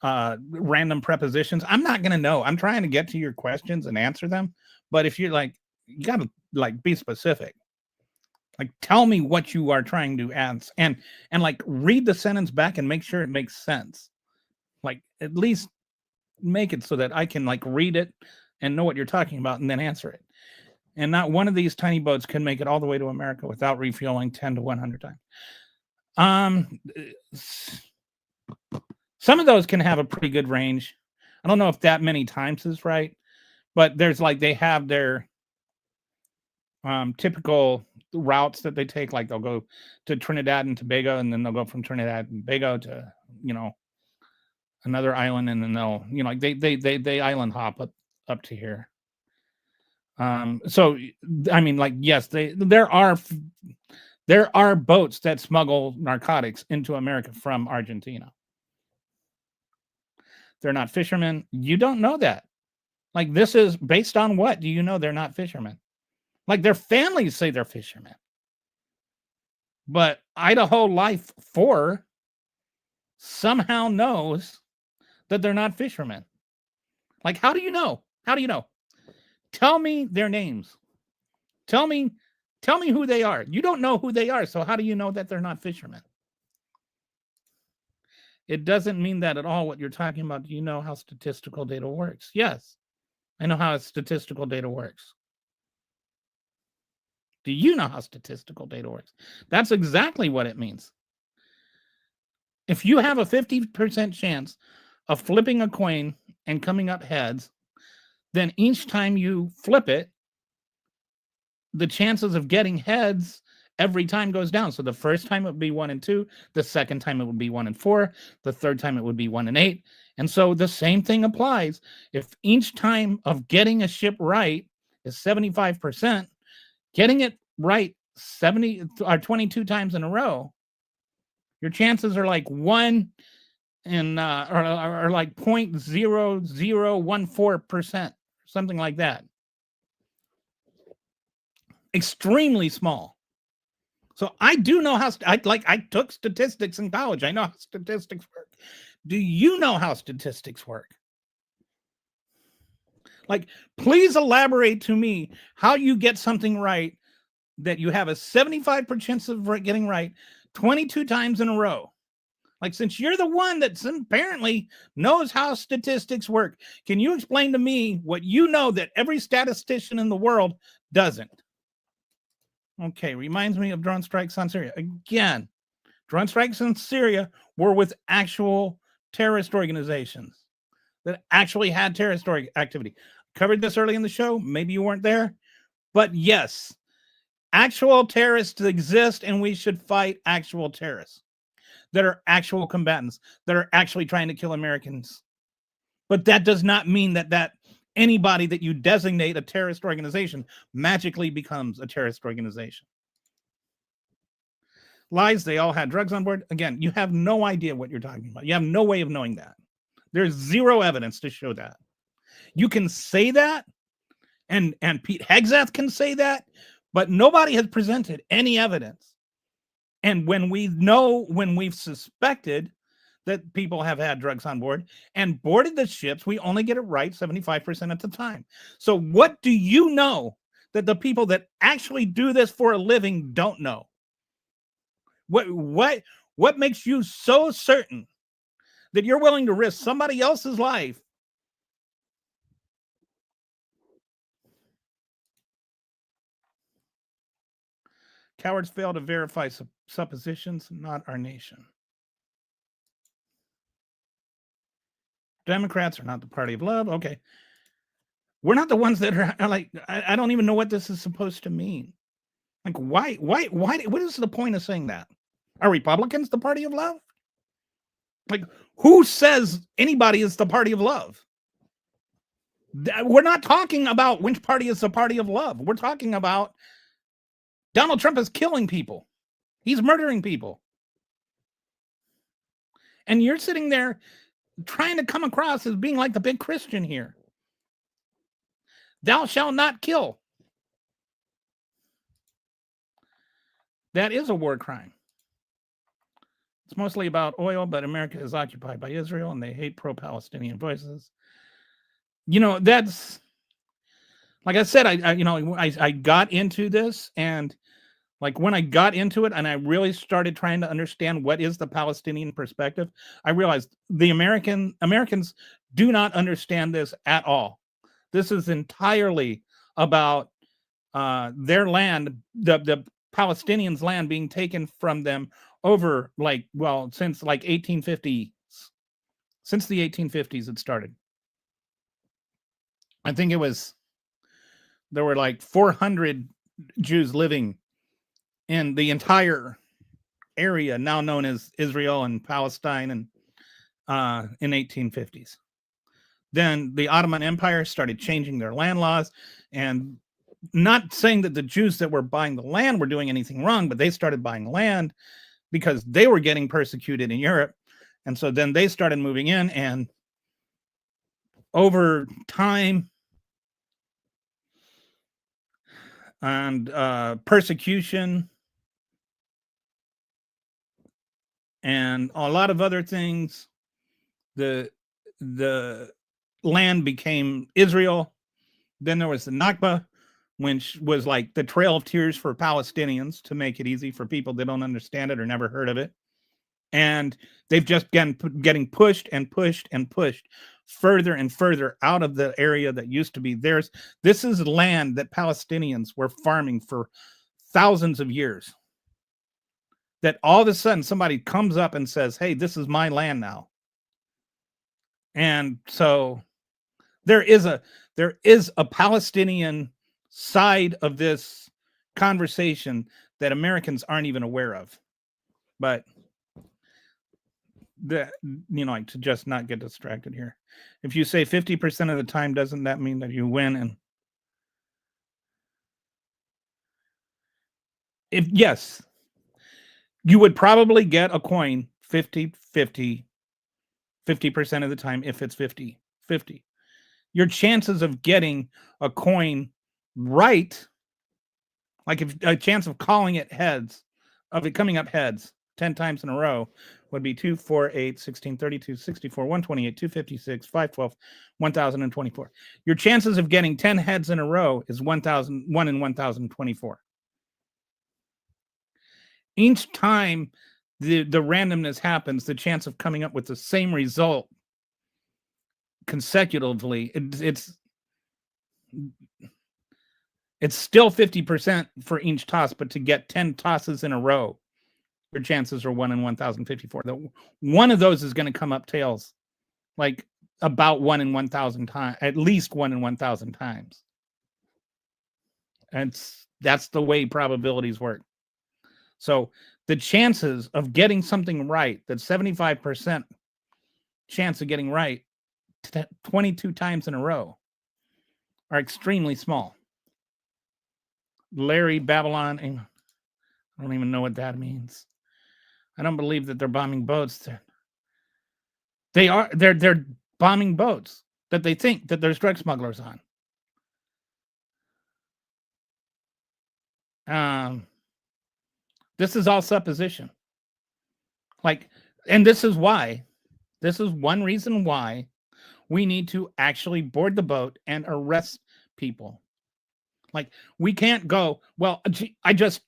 random prepositions, I'm not gonna know. I'm trying to get to your questions and answer them. But if you're like, you gotta like be specific. Like, tell me what you are trying to answer, and like read the sentence back and make sure it makes sense. Like, at least make it so that I can like read it and know what you're talking about and then answer it. And not one of these tiny boats can make it all the way to America without refueling 10 to 100 times. Some of those can have a pretty good range. I don't know if that many times is right, but there's like, they have their typical routes that they take. Like they'll go to Trinidad and Tobago, and then they'll go from Trinidad and Tobago to, you know, another island, and then they'll, you know, like they island hop up to here. So I mean, like, yes, there are boats that smuggle narcotics into America from Argentina. They're not fishermen. You don't know that. Like, this is based on what? Do you know they're not fishermen? Like, their families say they're fishermen. But Idaho Life 4 somehow knows that they're not fishermen. Like, how do you know? How do you know? Tell me their names. Tell me who they are. You don't know who they are, so how do you know that they're not fishermen? It doesn't mean that at all what you're talking about. Do you know how statistical data works? Yes, I know how statistical data works. Do you know how statistical data works? That's exactly what it means. If you have a 50% chance of flipping a coin and coming up heads, then each time you flip it, the chances of getting heads every time goes down. So the first time it would be 1 and 2, the second time it would be 1 and 4, the third time it would be 1 and 8. And so the same thing applies. If each time of getting a ship right is 75%, getting it right 70 or 22 times in a row, your chances are like 1 and or like 0.0014%, something like that. Extremely small. So I do know how I took statistics in college. I know how statistics work. Do you know how statistics work? Like, please elaborate to me how you get something right that you have a 75% chance of getting right 22 times in a row. Like, since you're the one that apparently knows how statistics work, can you explain to me what you know that every statistician in the world doesn't? Okay, reminds me of drone strikes on Syria. Again, drone strikes in Syria were with actual terrorist organizations that actually had terrorist activity. Covered this early in the show. Maybe you weren't there. But yes, actual terrorists exist, and we should fight actual terrorists that are actual combatants, that are actually trying to kill Americans. But that does not mean that anybody that you designate a terrorist organization magically becomes a terrorist organization. Lies, they all had drugs on board. Again, you have no idea what you're talking about. You have no way of knowing that. There's zero evidence to show that. You can say that, and Pete Hegseth can say that, but nobody has presented any evidence. And when we've suspected that people have had drugs on board and boarded the ships, we only get it right 75% of the time. So what do you know that the people that actually do this for a living don't know? What makes you so certain that you're willing to risk somebody else's life? Cowards fail to verify suppositions, not our nation. Democrats are not the party of love. Okay. We're not the ones that are like, I don't even know what this is supposed to mean. Like, why, what is the point of saying that? Are Republicans the party of love? Like, who says anybody is the party of love? We're not talking about which party is the party of love. We're talking about Donald Trump is killing people. He's murdering people. And you're sitting there trying to come across as being like the big Christian here. Thou shalt not kill. That is a war crime. It's mostly about oil, but America is occupied by Israel and they hate pro-Palestinian voices. You know, that's, like I said, I got into this, and like when I got into it and I really started trying to understand what is the Palestinian perspective, I realized the Americans do not understand this at all. This is entirely about their land, the Palestinians' land being taken from them over since like 1850s. Since the 1850s it started. I think there were like 400 Jews living in the entire area now known as Israel and Palestine and in 1850s. Then the Ottoman Empire started changing their land laws, and not saying that the Jews that were buying the land were doing anything wrong, but they started buying land because they were getting persecuted in Europe. And so then they started moving in, and over time and persecution and a lot of other things, the land became Israel. Then there was the Nakba, which was like the Trail of Tears for Palestinians, to make it easy for people that don't understand it or never heard of it. And they've just getting pushed and pushed and pushed further and further out of the area that used to be theirs. This is land that Palestinians were farming for thousands of years. That all of a sudden somebody comes up and says, hey, this is my land now. And so there is a Palestinian side of this conversation that Americans aren't even aware of. But to just not get distracted here. If you say 50% of the time, doesn't that mean that you win? And if yes, you would probably get a coin 50% of the time if it's 50-50. Your chances of getting a coin right, like if a chance of calling it heads, of it coming up heads 10 times in a row, would be 2, 4, 8, 16, 32, 64, 128, 256, 512, 1024. Your chances of getting 10 heads in a row is 1 in 1024. Each time the randomness happens, the chance of coming up with the same result consecutively, it's still 50% for each toss, but to get 10 tosses in a row, your chances are 1 in 1054. One of those is going to come up tails, like about 1 in 1,000 times, at least 1 in 1,000 times. And that's the way probabilities work. So the chances of getting something right, that 75% chance of getting right 22 times in a row, are extremely small. Larry Babylon, I don't even know what that means. I don't believe that they're bombing boats. They're bombing boats that they think that there's drug smugglers on. This is all supposition. And this is one reason why we need to actually board the boat and arrest people. Like, we can't go, well, I just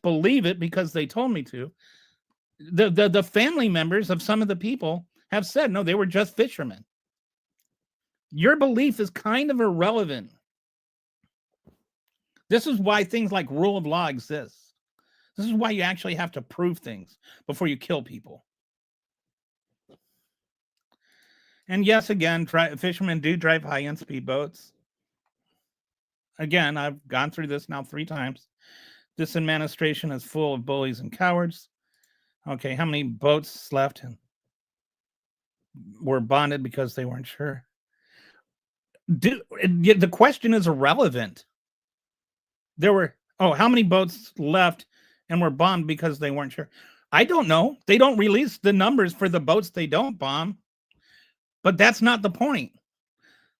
believe it because they told me to. The family members of some of the people have said, no, they were just fishermen. Your belief is kind of irrelevant. This is why things like rule of law exist. This is why you actually have to prove things before you kill people. And yes, again, fishermen do drive high-end speedboats. Again, I've gone through this now 3 times. This administration is full of bullies and cowards. Okay, how many boats left and were bonded because they weren't sure? The question is irrelevant. There were, how many boats left and were bombed because they weren't sure? I don't know. They don't release the numbers for the boats they don't bomb. But that's not the point.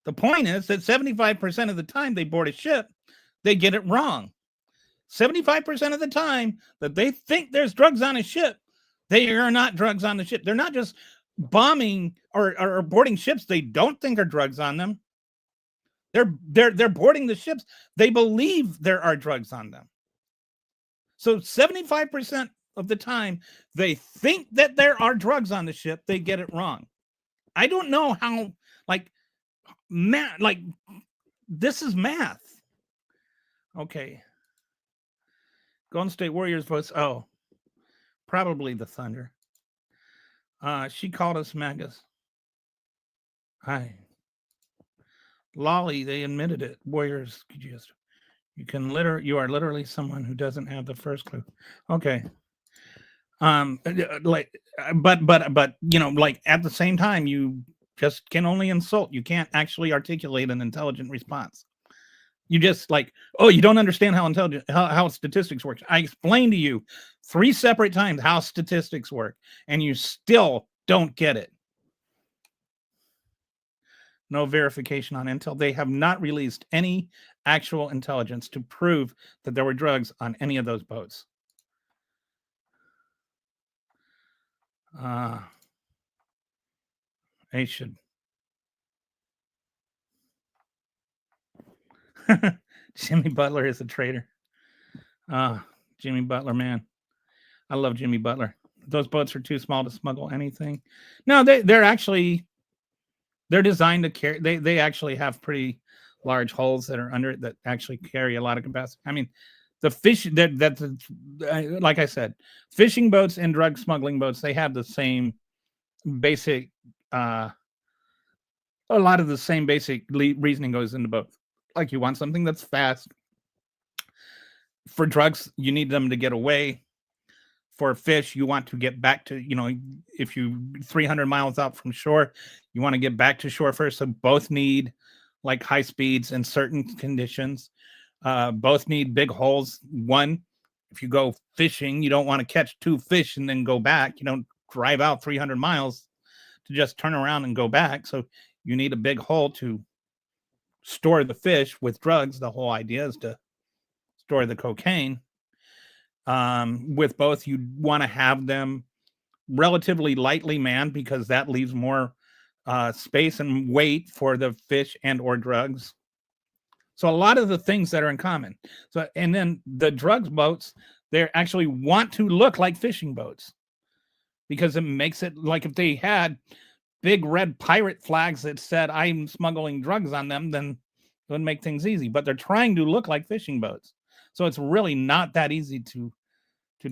The point is that 75% of the time they board a ship, they get it wrong. 75% of the time that they think there's drugs on a ship, they are not drugs on the ship. They're not just bombing or boarding ships they don't think are drugs on them. They're boarding the ships. They believe there are drugs on them. So 75% of the time they think that there are drugs on the ship, they get it wrong. I don't know how, math, this is math. Okay. Golden State Warriors votes. Oh, probably the Thunder. She called us MAGAs. Hi. Lolly, they admitted it. Warriors, you are literally someone who doesn't have the first clue. Okay. But at the same time, you just can only insult. You can't actually articulate an intelligent response. You just you don't understand how statistics works. I explained to you 3 separate times how statistics work, and you still don't get it. No verification on intel. They have not released any actual intelligence to prove that there were drugs on any of those boats. They should. Jimmy Butler is a traitor. Jimmy Butler, man. I love Jimmy Butler. Those boats are too small to smuggle anything. No, they're designed to carry. They actually have pretty large hulls that are under it that actually carry a lot of capacity. I mean, the fish like I said, fishing boats and drug smuggling boats, they have the same basic. A lot of the same basic reasoning goes into both. Like, you want something that's fast. For drugs, you need them to get away. For fish, you want to get back to, if you 300 miles out from shore, you want to get back to shore first. So both need high speeds in certain conditions. Both need big holes. One, if you go fishing, you don't want to catch 2 fish and then go back. You don't drive out 300 miles to just turn around and go back. So you need a big hole to store the fish. With drugs, the whole idea is to store the cocaine. With both, you want to have them relatively lightly manned because that leaves more space and weight for the fish and or drugs. So a lot of the things that are in common. So, and then the drugs boats, they actually want to look like fishing boats because it makes it like if they had big red pirate flags that said I'm smuggling drugs on them, then it would make things easy. But they're trying to look like fishing boats. So it's really not that easy to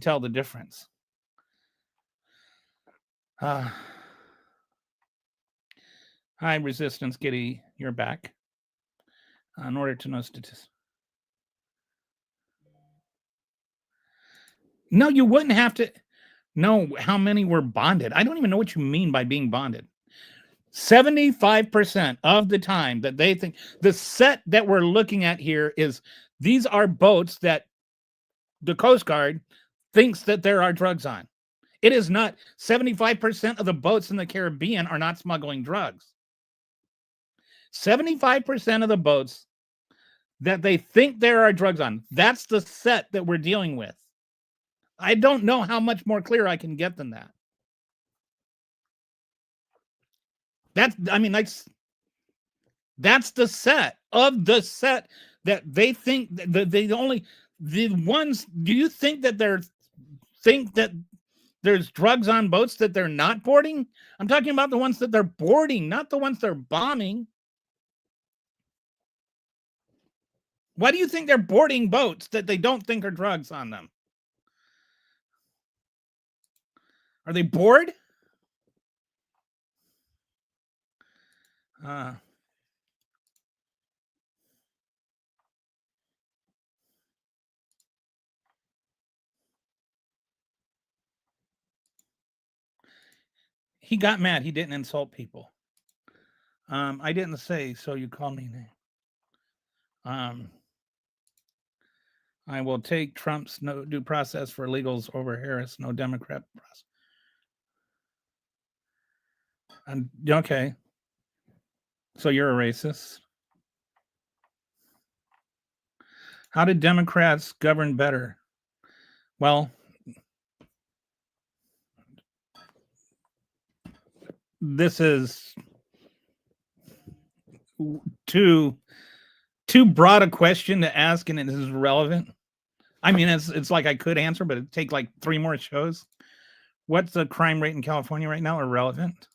tell the difference. Hi, Resistance Giddy, you're back. In order to know statistics. No, you wouldn't have to know how many were bonded. I don't even know what you mean by being bonded. 75% of the time that they think, the set that we're looking at here is, these are boats that the Coast Guard thinks that there are drugs on. It is not. 75% of the boats in the Caribbean are not smuggling drugs. 75% of the boats that they think there are drugs on, that's the set that we're dealing with. I don't know how much more clear I can get than that. That's the set of the set that they think the ones. Do you think that there's drugs on boats that they're not boarding? I'm talking about the ones that they're boarding, not the ones they're bombing. Why do you think they're boarding boats that they don't think are drugs on them? Are they bored? He got mad. He didn't insult people. I didn't say, so you call me name. I will take Trump's no due process for illegals over Harris, no Democrat process. Okay. So you're a racist. How did Democrats govern better? Well, this is too broad a question to ask, and it is relevant. I mean, it's like I could answer, but it'd take like 3 more shows. What's the crime rate in California right now? Irrelevant.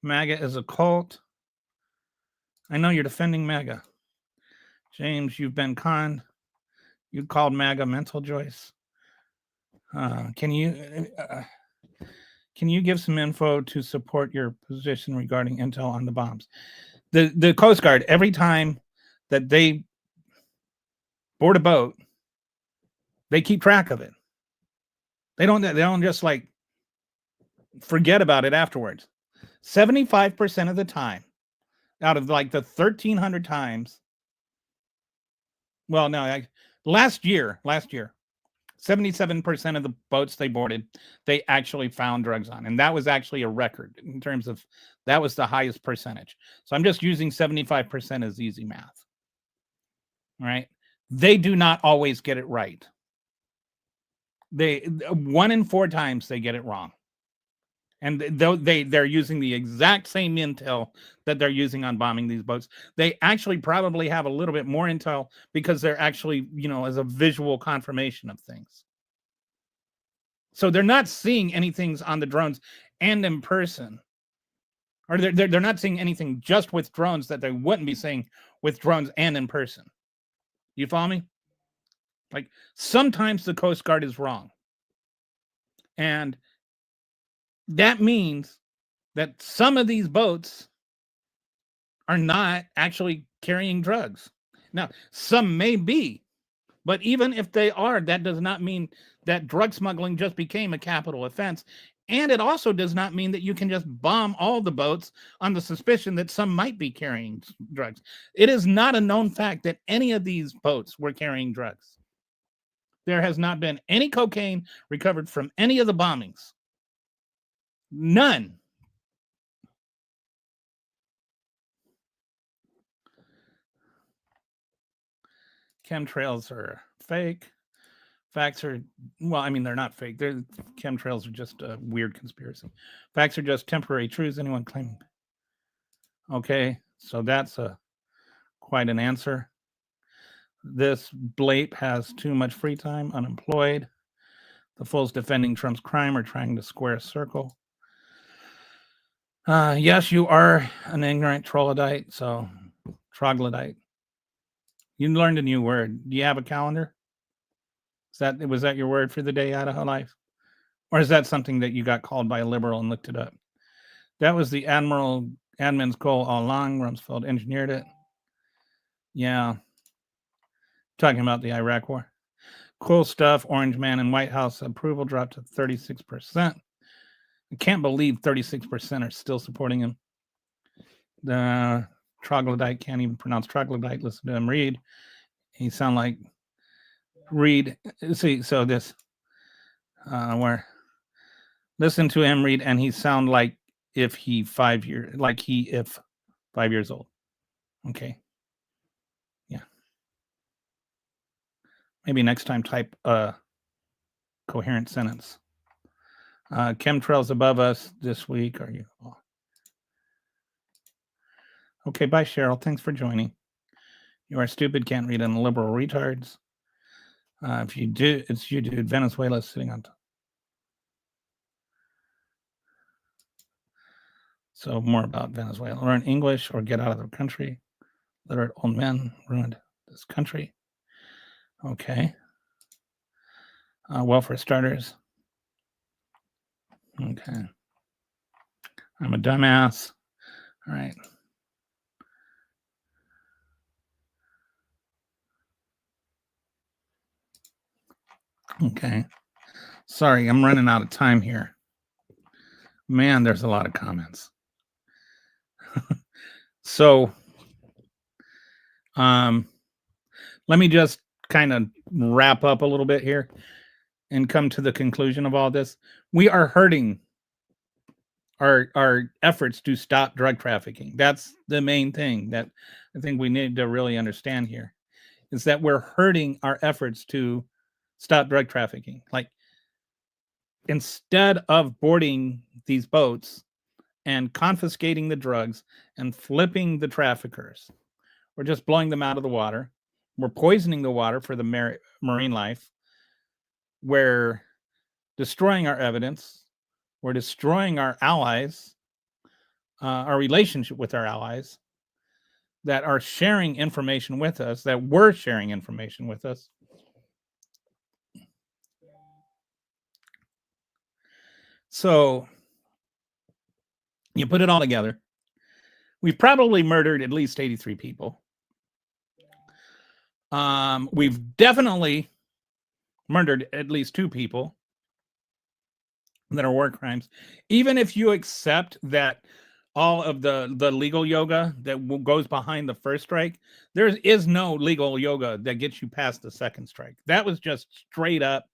MAGA is a cult. I know you're defending MAGA. James, you've been conned. You called MAGA mental, Joyce. Can you give some info to support your position regarding intel on the bombs? The Coast Guard, every time that they board a boat, they keep track of it. They don't just like forget about it afterwards. 75% of the time, out of like the 1,300 times. Well, no, last year, 77% of the boats they boarded, they actually found drugs on. And that was actually a record in terms of, that was the highest percentage. So I'm just using 75% as easy math. All right. They do not always get it right. 1 in 4 times they get it wrong. And they're using the exact same intel that they're using on bombing these boats. They actually probably have a little bit more intel because they're actually, as a visual confirmation of things. So they're not seeing anything on the drones and in person. Or they're not seeing anything just with drones that they wouldn't be seeing with drones and in person. You follow me? Like, sometimes the Coast Guard is wrong. And that means that some of these boats are not actually carrying drugs. Now, some may be, but even if they are, that does not mean that drug smuggling just became a capital offense. And it also does not mean that you can just bomb all the boats on the suspicion that some might be carrying drugs. It is not a known fact that any of these boats were carrying drugs. There has not been any cocaine recovered from any of the bombings. None. Chemtrails are fake. Facts are, well, I mean, they're not fake. Chemtrails are just a weird conspiracy. Facts are just temporary truths. Anyone claiming? Okay, so that's quite an answer. This Blape has too much free time, unemployed. The fools defending Trump's crime are trying to square a circle. Yes, you are an ignorant troglodyte. So, troglodyte. You learned a new word. Do you have a calendar? Was that your word for the day, Idaho Life? Or is that something that you got called by a liberal and looked it up? That was the admin's goal all along. Rumsfeld engineered it. Yeah. Talking about the Iraq war. Cool stuff. Orange Man and White House approval dropped to 36%. I can't believe 36% are still supporting him. The troglodyte can't even pronounce troglodyte. Listen to him read. He sound like read. See, so this where listen to him read, and he sound like if 5 years old. Okay. Yeah. Maybe next time type a coherent sentence. Chemtrails above us this week. Are you? Okay, bye, Cheryl. Thanks for joining. You are stupid, can't read, and liberal retards. If you do, it's you, dude. Venezuela's sitting on top. So more about Venezuela. Learn English or get out of the country. Literate old men ruined this country. Okay. Well, for starters. Okay. I'm a dumbass. All right. Okay. Sorry, I'm running out of time here. Man, there's a lot of comments. So, let me just kind of wrap up a little bit here and come to the conclusion of all this. We are hurting our efforts to stop drug trafficking. That's the main thing that I think we need to really understand here, is that we're hurting our efforts to stop drug trafficking. Like, instead of boarding these boats and confiscating the drugs and flipping the traffickers, we're just blowing them out of the water. We're poisoning the water for the marine life. We're destroying our evidence. We're destroying our allies, our relationship with our allies that are sharing information with us, that were sharing information with us. So you put it all together. We've probably murdered at least 83 people. We've definitely murdered at least 2 people that are war crimes. Even if you accept that all of the legal yoga that goes behind the first strike, there is no legal yoga that gets you past the second strike. That was just straight up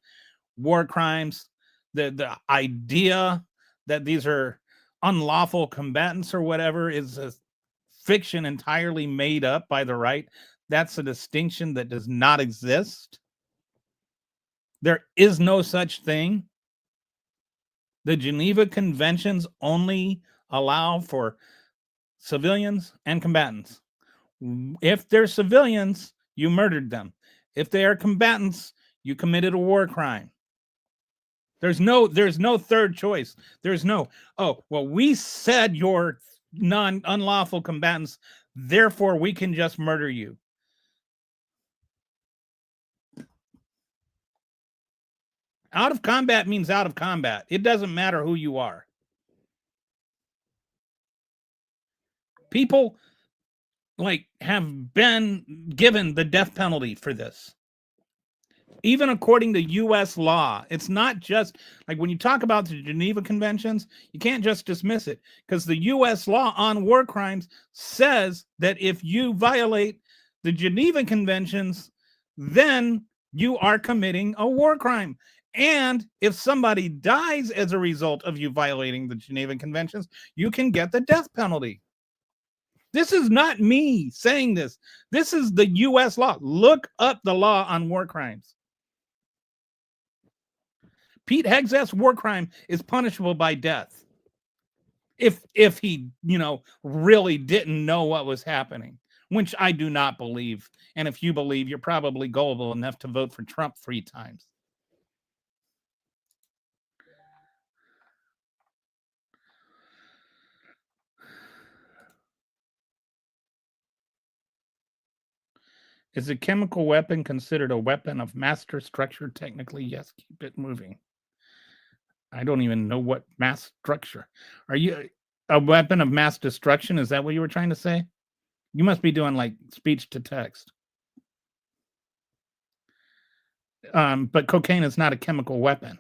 war crimes. The idea that these are unlawful combatants or whatever is a fiction entirely made up by the right. That's a distinction that does not exist. There is no such thing. The Geneva Conventions only allow for civilians and combatants. If they're civilians, you murdered them. If they are combatants, you committed a war crime. There's no third choice. There's no, oh, well, we said you're unlawful combatants, therefore we can just murder you. Out of combat means out of combat. It doesn't matter who you are. People have been given the death penalty for this. Even according to U.S. law, it's not just like when you talk about the Geneva Conventions, you can't just dismiss it, because the U.S. law on war crimes says that if you violate the Geneva Conventions, then you are committing a war crime. And if somebody dies as a result of you violating the Geneva Conventions, you can get the death penalty. This is not me saying this. This is the U.S. law. Look up the law on war crimes. Pete Hegseth's war crime is punishable by death. If he, really didn't know what was happening, which I do not believe. And if you believe, you're probably gullible enough to vote for Trump 3 times. Is a chemical weapon considered a weapon of mass destruction? Technically, yes. Keep it moving. I don't even know what mass structure. Are you a weapon of mass destruction? Is that what you were trying to say? You must be doing like speech to text. But cocaine is not a chemical weapon.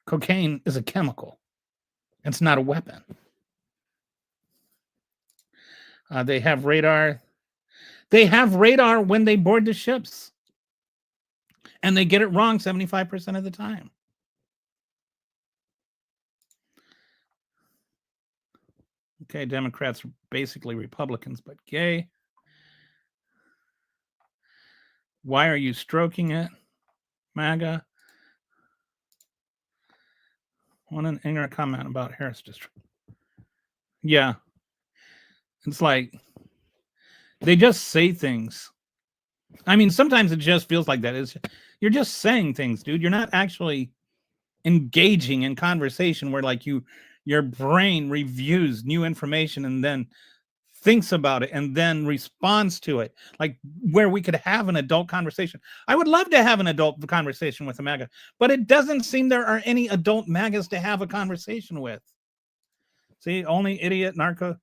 Cocaine is a chemical. It's not a weapon. They have radar. They have radar when they board the ships. And they get it wrong 75% of the time. Okay, Democrats are basically Republicans, but gay. Why are you stroking it, MAGA? Want an ignorant comment about Harris District? Yeah. It's like they just say things. I mean, sometimes it just feels like that. You're just saying things, dude. You're not actually engaging in conversation where your brain reviews new information and then thinks about it and then responds to it, like where we could have an adult conversation. I would love to have an adult conversation with a MAGA, but it doesn't seem there are any adult MAGAs to have a conversation with. See, only idiot narco.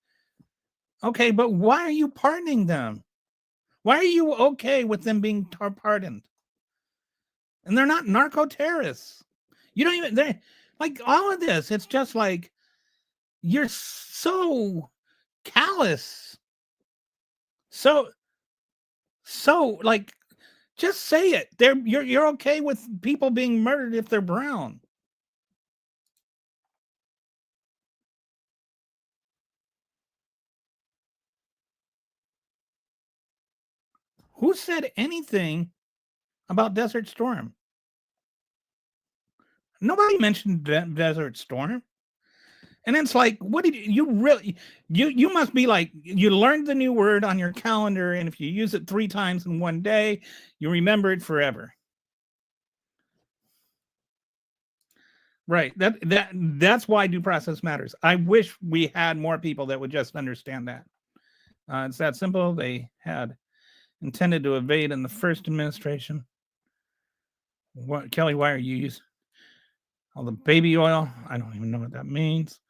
Okay, but why are you pardoning them? Why are you okay with them being pardoned? And they're not narco terrorists. You don't even Like all of this, it's just like you're so callous. So like just say it. You're okay with people being murdered if they're brown. Who said anything about Desert Storm? Nobody mentioned Desert Storm. And it's like, what did you really you must be like, you learned the new word on your calendar, and if you use it 3 times in one day, you remember it forever. Right. That's why due process matters. I wish we had more people that would just understand that. It's that simple. They had intended to evade in the first administration. What, Kelly, why are you using all the baby oil? I don't even know what that means.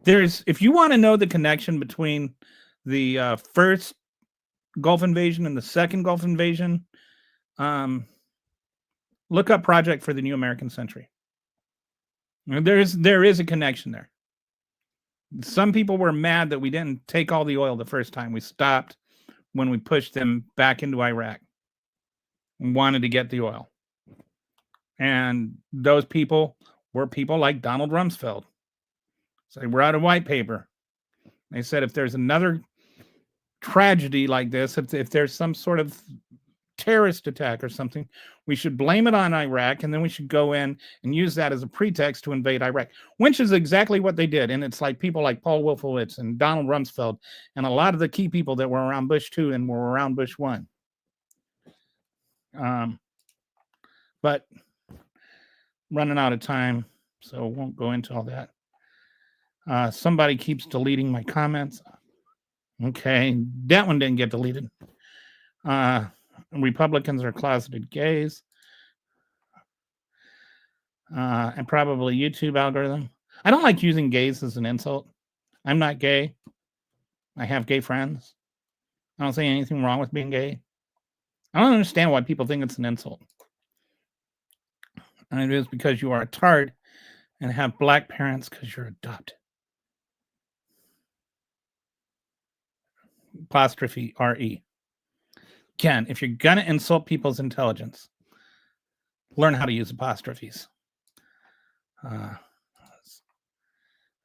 There's, if you want to know the connection between the first Gulf invasion and the second Gulf invasion, look up Project for the New American Century. There is a connection there. Some people were mad that we didn't take all the oil the first time. We stopped when we pushed them back into Iraq and wanted to get the oil. And those people were people like Donald Rumsfeld. So they were out of white paper. They said, if there's another tragedy like this, if there's some sort of terrorist attack or something, we should blame it on Iraq, and then we should go in and use that as a pretext to invade Iraq, which is exactly what they did. And it's like people like Paul Wolfowitz and Donald Rumsfeld and a lot of the key people that were around Bush 2 and were around Bush 1. But running out of time, so won't go into all that. Somebody keeps deleting my comments. Okay, that one didn't get deleted. Republicans are closeted gays. And probably YouTube algorithm. I don't like using gays as an insult. I'm not gay. I have gay friends. I don't say anything wrong with being gay. I don't understand why people think it's an insult. And it is because you are a tart and have black parents because you're adopted. Apostrophe R-E. Again, if you're going to insult people's intelligence, learn how to use apostrophes.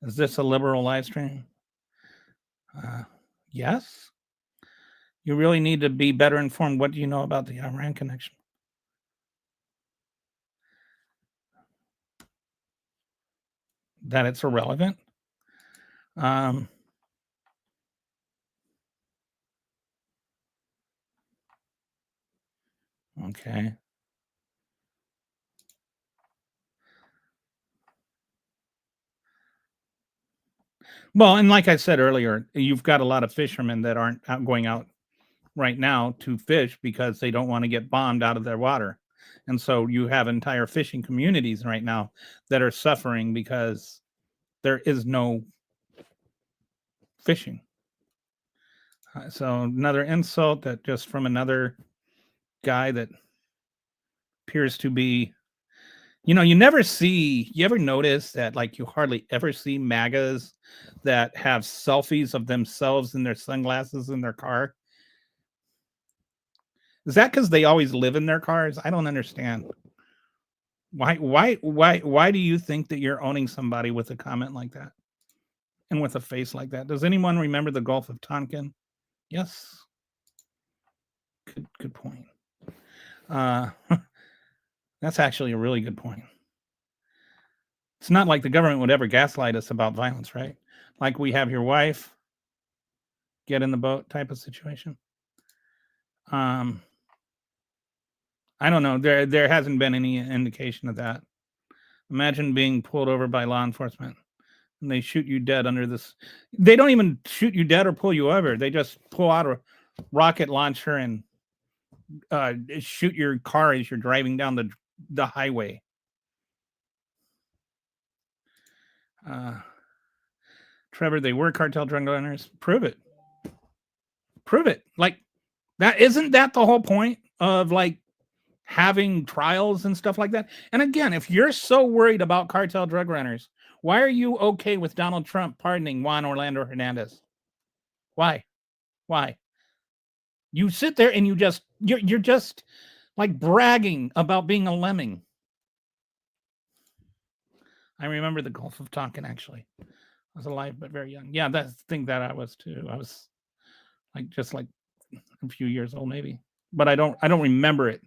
Is this a liberal live stream? Yes. You really need to be better informed. What do you know about the Iran connection? That it's irrelevant. Okay. Well, and like I said earlier, you've got a lot of fishermen that aren't going out right now to fish because they don't want to get bombed out of their water. And so you have entire fishing communities right now that are suffering because there is no fishing. So another insult that just from another guy that appears to be, you ever notice that like you hardly ever see MAGAs that have selfies of themselves in their sunglasses in their car? Is that because they always live in their cars? I don't understand. Why do you think that you're owning somebody with a comment like that and with a face like that? Does anyone remember the Gulf of Tonkin? Yes. Good point. That's actually a really good point. It's not like the government would ever gaslight us about violence, right? Like we have your wife get in the boat type of situation. I don't know. There hasn't been any indication of that. Imagine being pulled over by law enforcement and they shoot you dead under this. They don't even shoot you dead or pull you over. They just pull out a rocket launcher and shoot your car as you're driving down the highway. Trevor, they were cartel drug runners. Prove it. Like that. Isn't that the whole point of like having trials and stuff like that. And again, if you're so worried about cartel drug runners, why are you okay with Donald Trump pardoning Juan Orlando Hernandez? Why? Why? You sit there and you're just like bragging about being a lemming. I remember the Gulf of Tonkin, actually. I was alive but very young. Yeah, that's the thing that I was too. I was just like a few years old maybe. But I don't remember it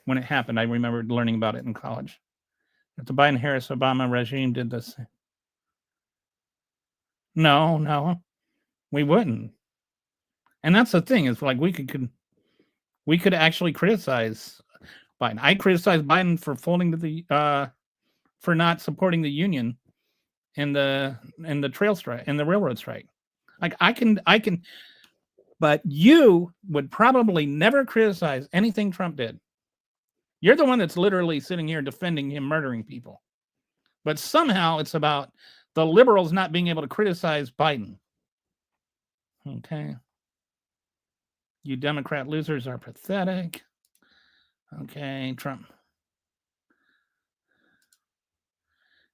when it happened. I remembered learning about it in college. If the Biden-Harris Obama regime did this. No, we wouldn't. And that's the thing, is like we could actually criticize Biden. I criticized Biden for folding to the for not supporting the union in the trail strike and the railroad strike. Like I can, but you would probably never criticize anything Trump did. You're the one that's literally sitting here defending him murdering people. But somehow it's about the liberals not being able to criticize Biden. Okay. You Democrat losers are pathetic. Okay, Trump.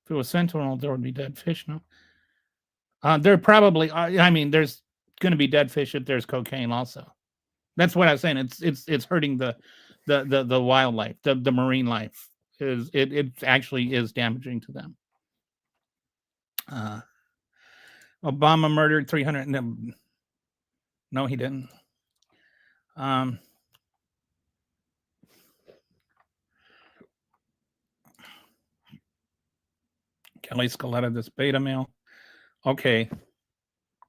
If it was Sentinel, there would be dead fish. No, there probably. I mean, there's going to be dead fish if there's cocaine. Also, that's what I was saying. It's hurting the wildlife, the marine life. It actually is damaging to them. Obama murdered 300. No, he didn't. Kelly Scaletta, this beta male. Okay.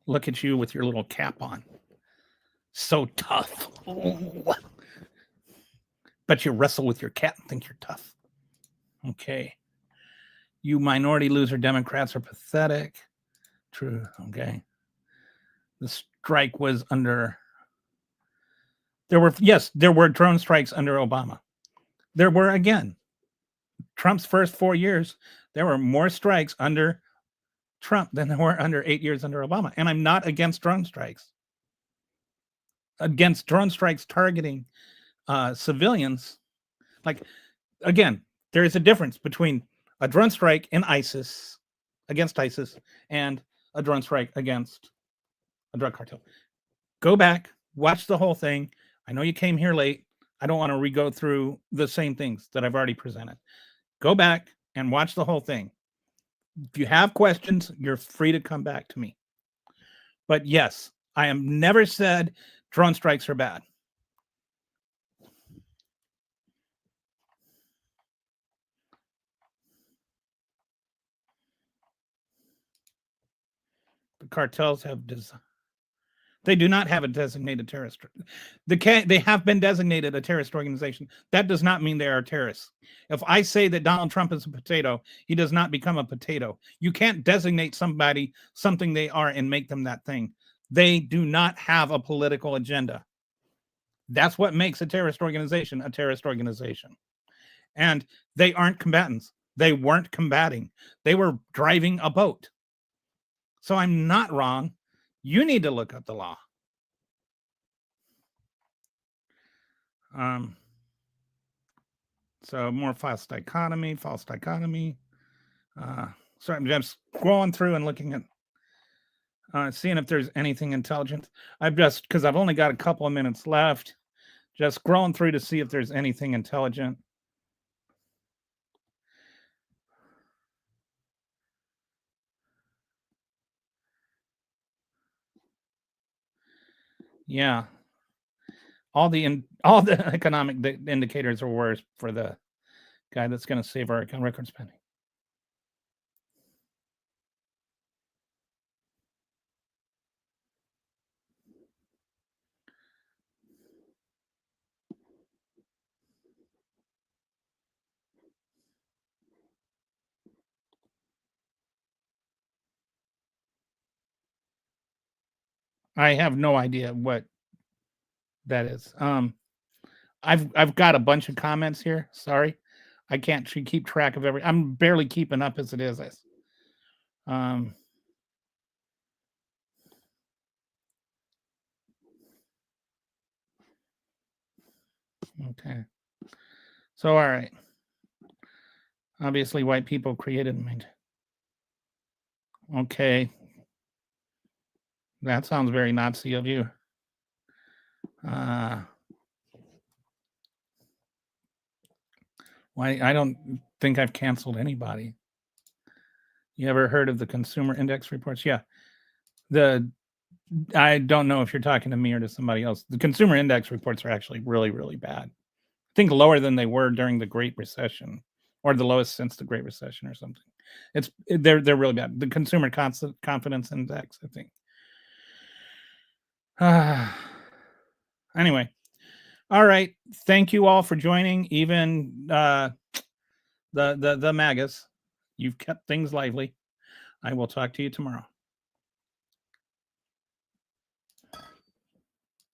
Look at you with your little cap on. So tough. Ooh. Bet you wrestle with your cat and think you're tough. Okay. You minority loser Democrats are pathetic. True. Okay. The strike was under. There were drone strikes under Obama. There were, again, Trump's first 4 years, there were more strikes under Trump than there were under 8 years under Obama. And I'm not against drone strikes. Against drone strikes targeting civilians. Like, again, there is a difference between a drone strike against ISIS, and a drone strike against a drug cartel. Go back, watch the whole thing. I know you came here late. I don't want to re-go through the same things that I've already presented. Go back and watch the whole thing. If you have questions, you're free to come back to me. But yes, I have never said drone strikes are bad. The cartels have they do not have a designated terrorist. They have been designated a terrorist organization. That does not mean they are terrorists. If I say that Donald Trump is a potato, he does not become a potato. You can't designate somebody something they are and make them that thing. They do not have a political agenda. That's what makes a terrorist organization a terrorist organization. And they aren't combatants. They weren't combating. They were driving a boat. So I'm not wrong. You need to look up the law. So more false dichotomy. So I'm just scrolling through and looking at, seeing if there's anything intelligent. Because I've only got a couple of minutes left, just scrolling through to see if there's anything intelligent. Yeah. All the economic indicators are worse for the guy that's going to save our record spending. I have no idea what that is. I've got a bunch of comments here. Sorry, I can't keep track of every. I'm barely keeping up as it is. Okay. So, all right. Obviously, white people created mind. Okay. That sounds very Nazi of you. Why? I don't think I've canceled anybody. You ever heard of the Consumer Index reports? Yeah. I don't know if you're talking to me or to somebody else. The Consumer Index reports are actually really, really bad. I think lower than they were during the Great Recession, or the lowest since the Great Recession or something. They're really bad. The Consumer Confidence Index, I think. Anyway, all right. Thank you all for joining. Even the MAGAs, you've kept things lively. I will talk to you tomorrow.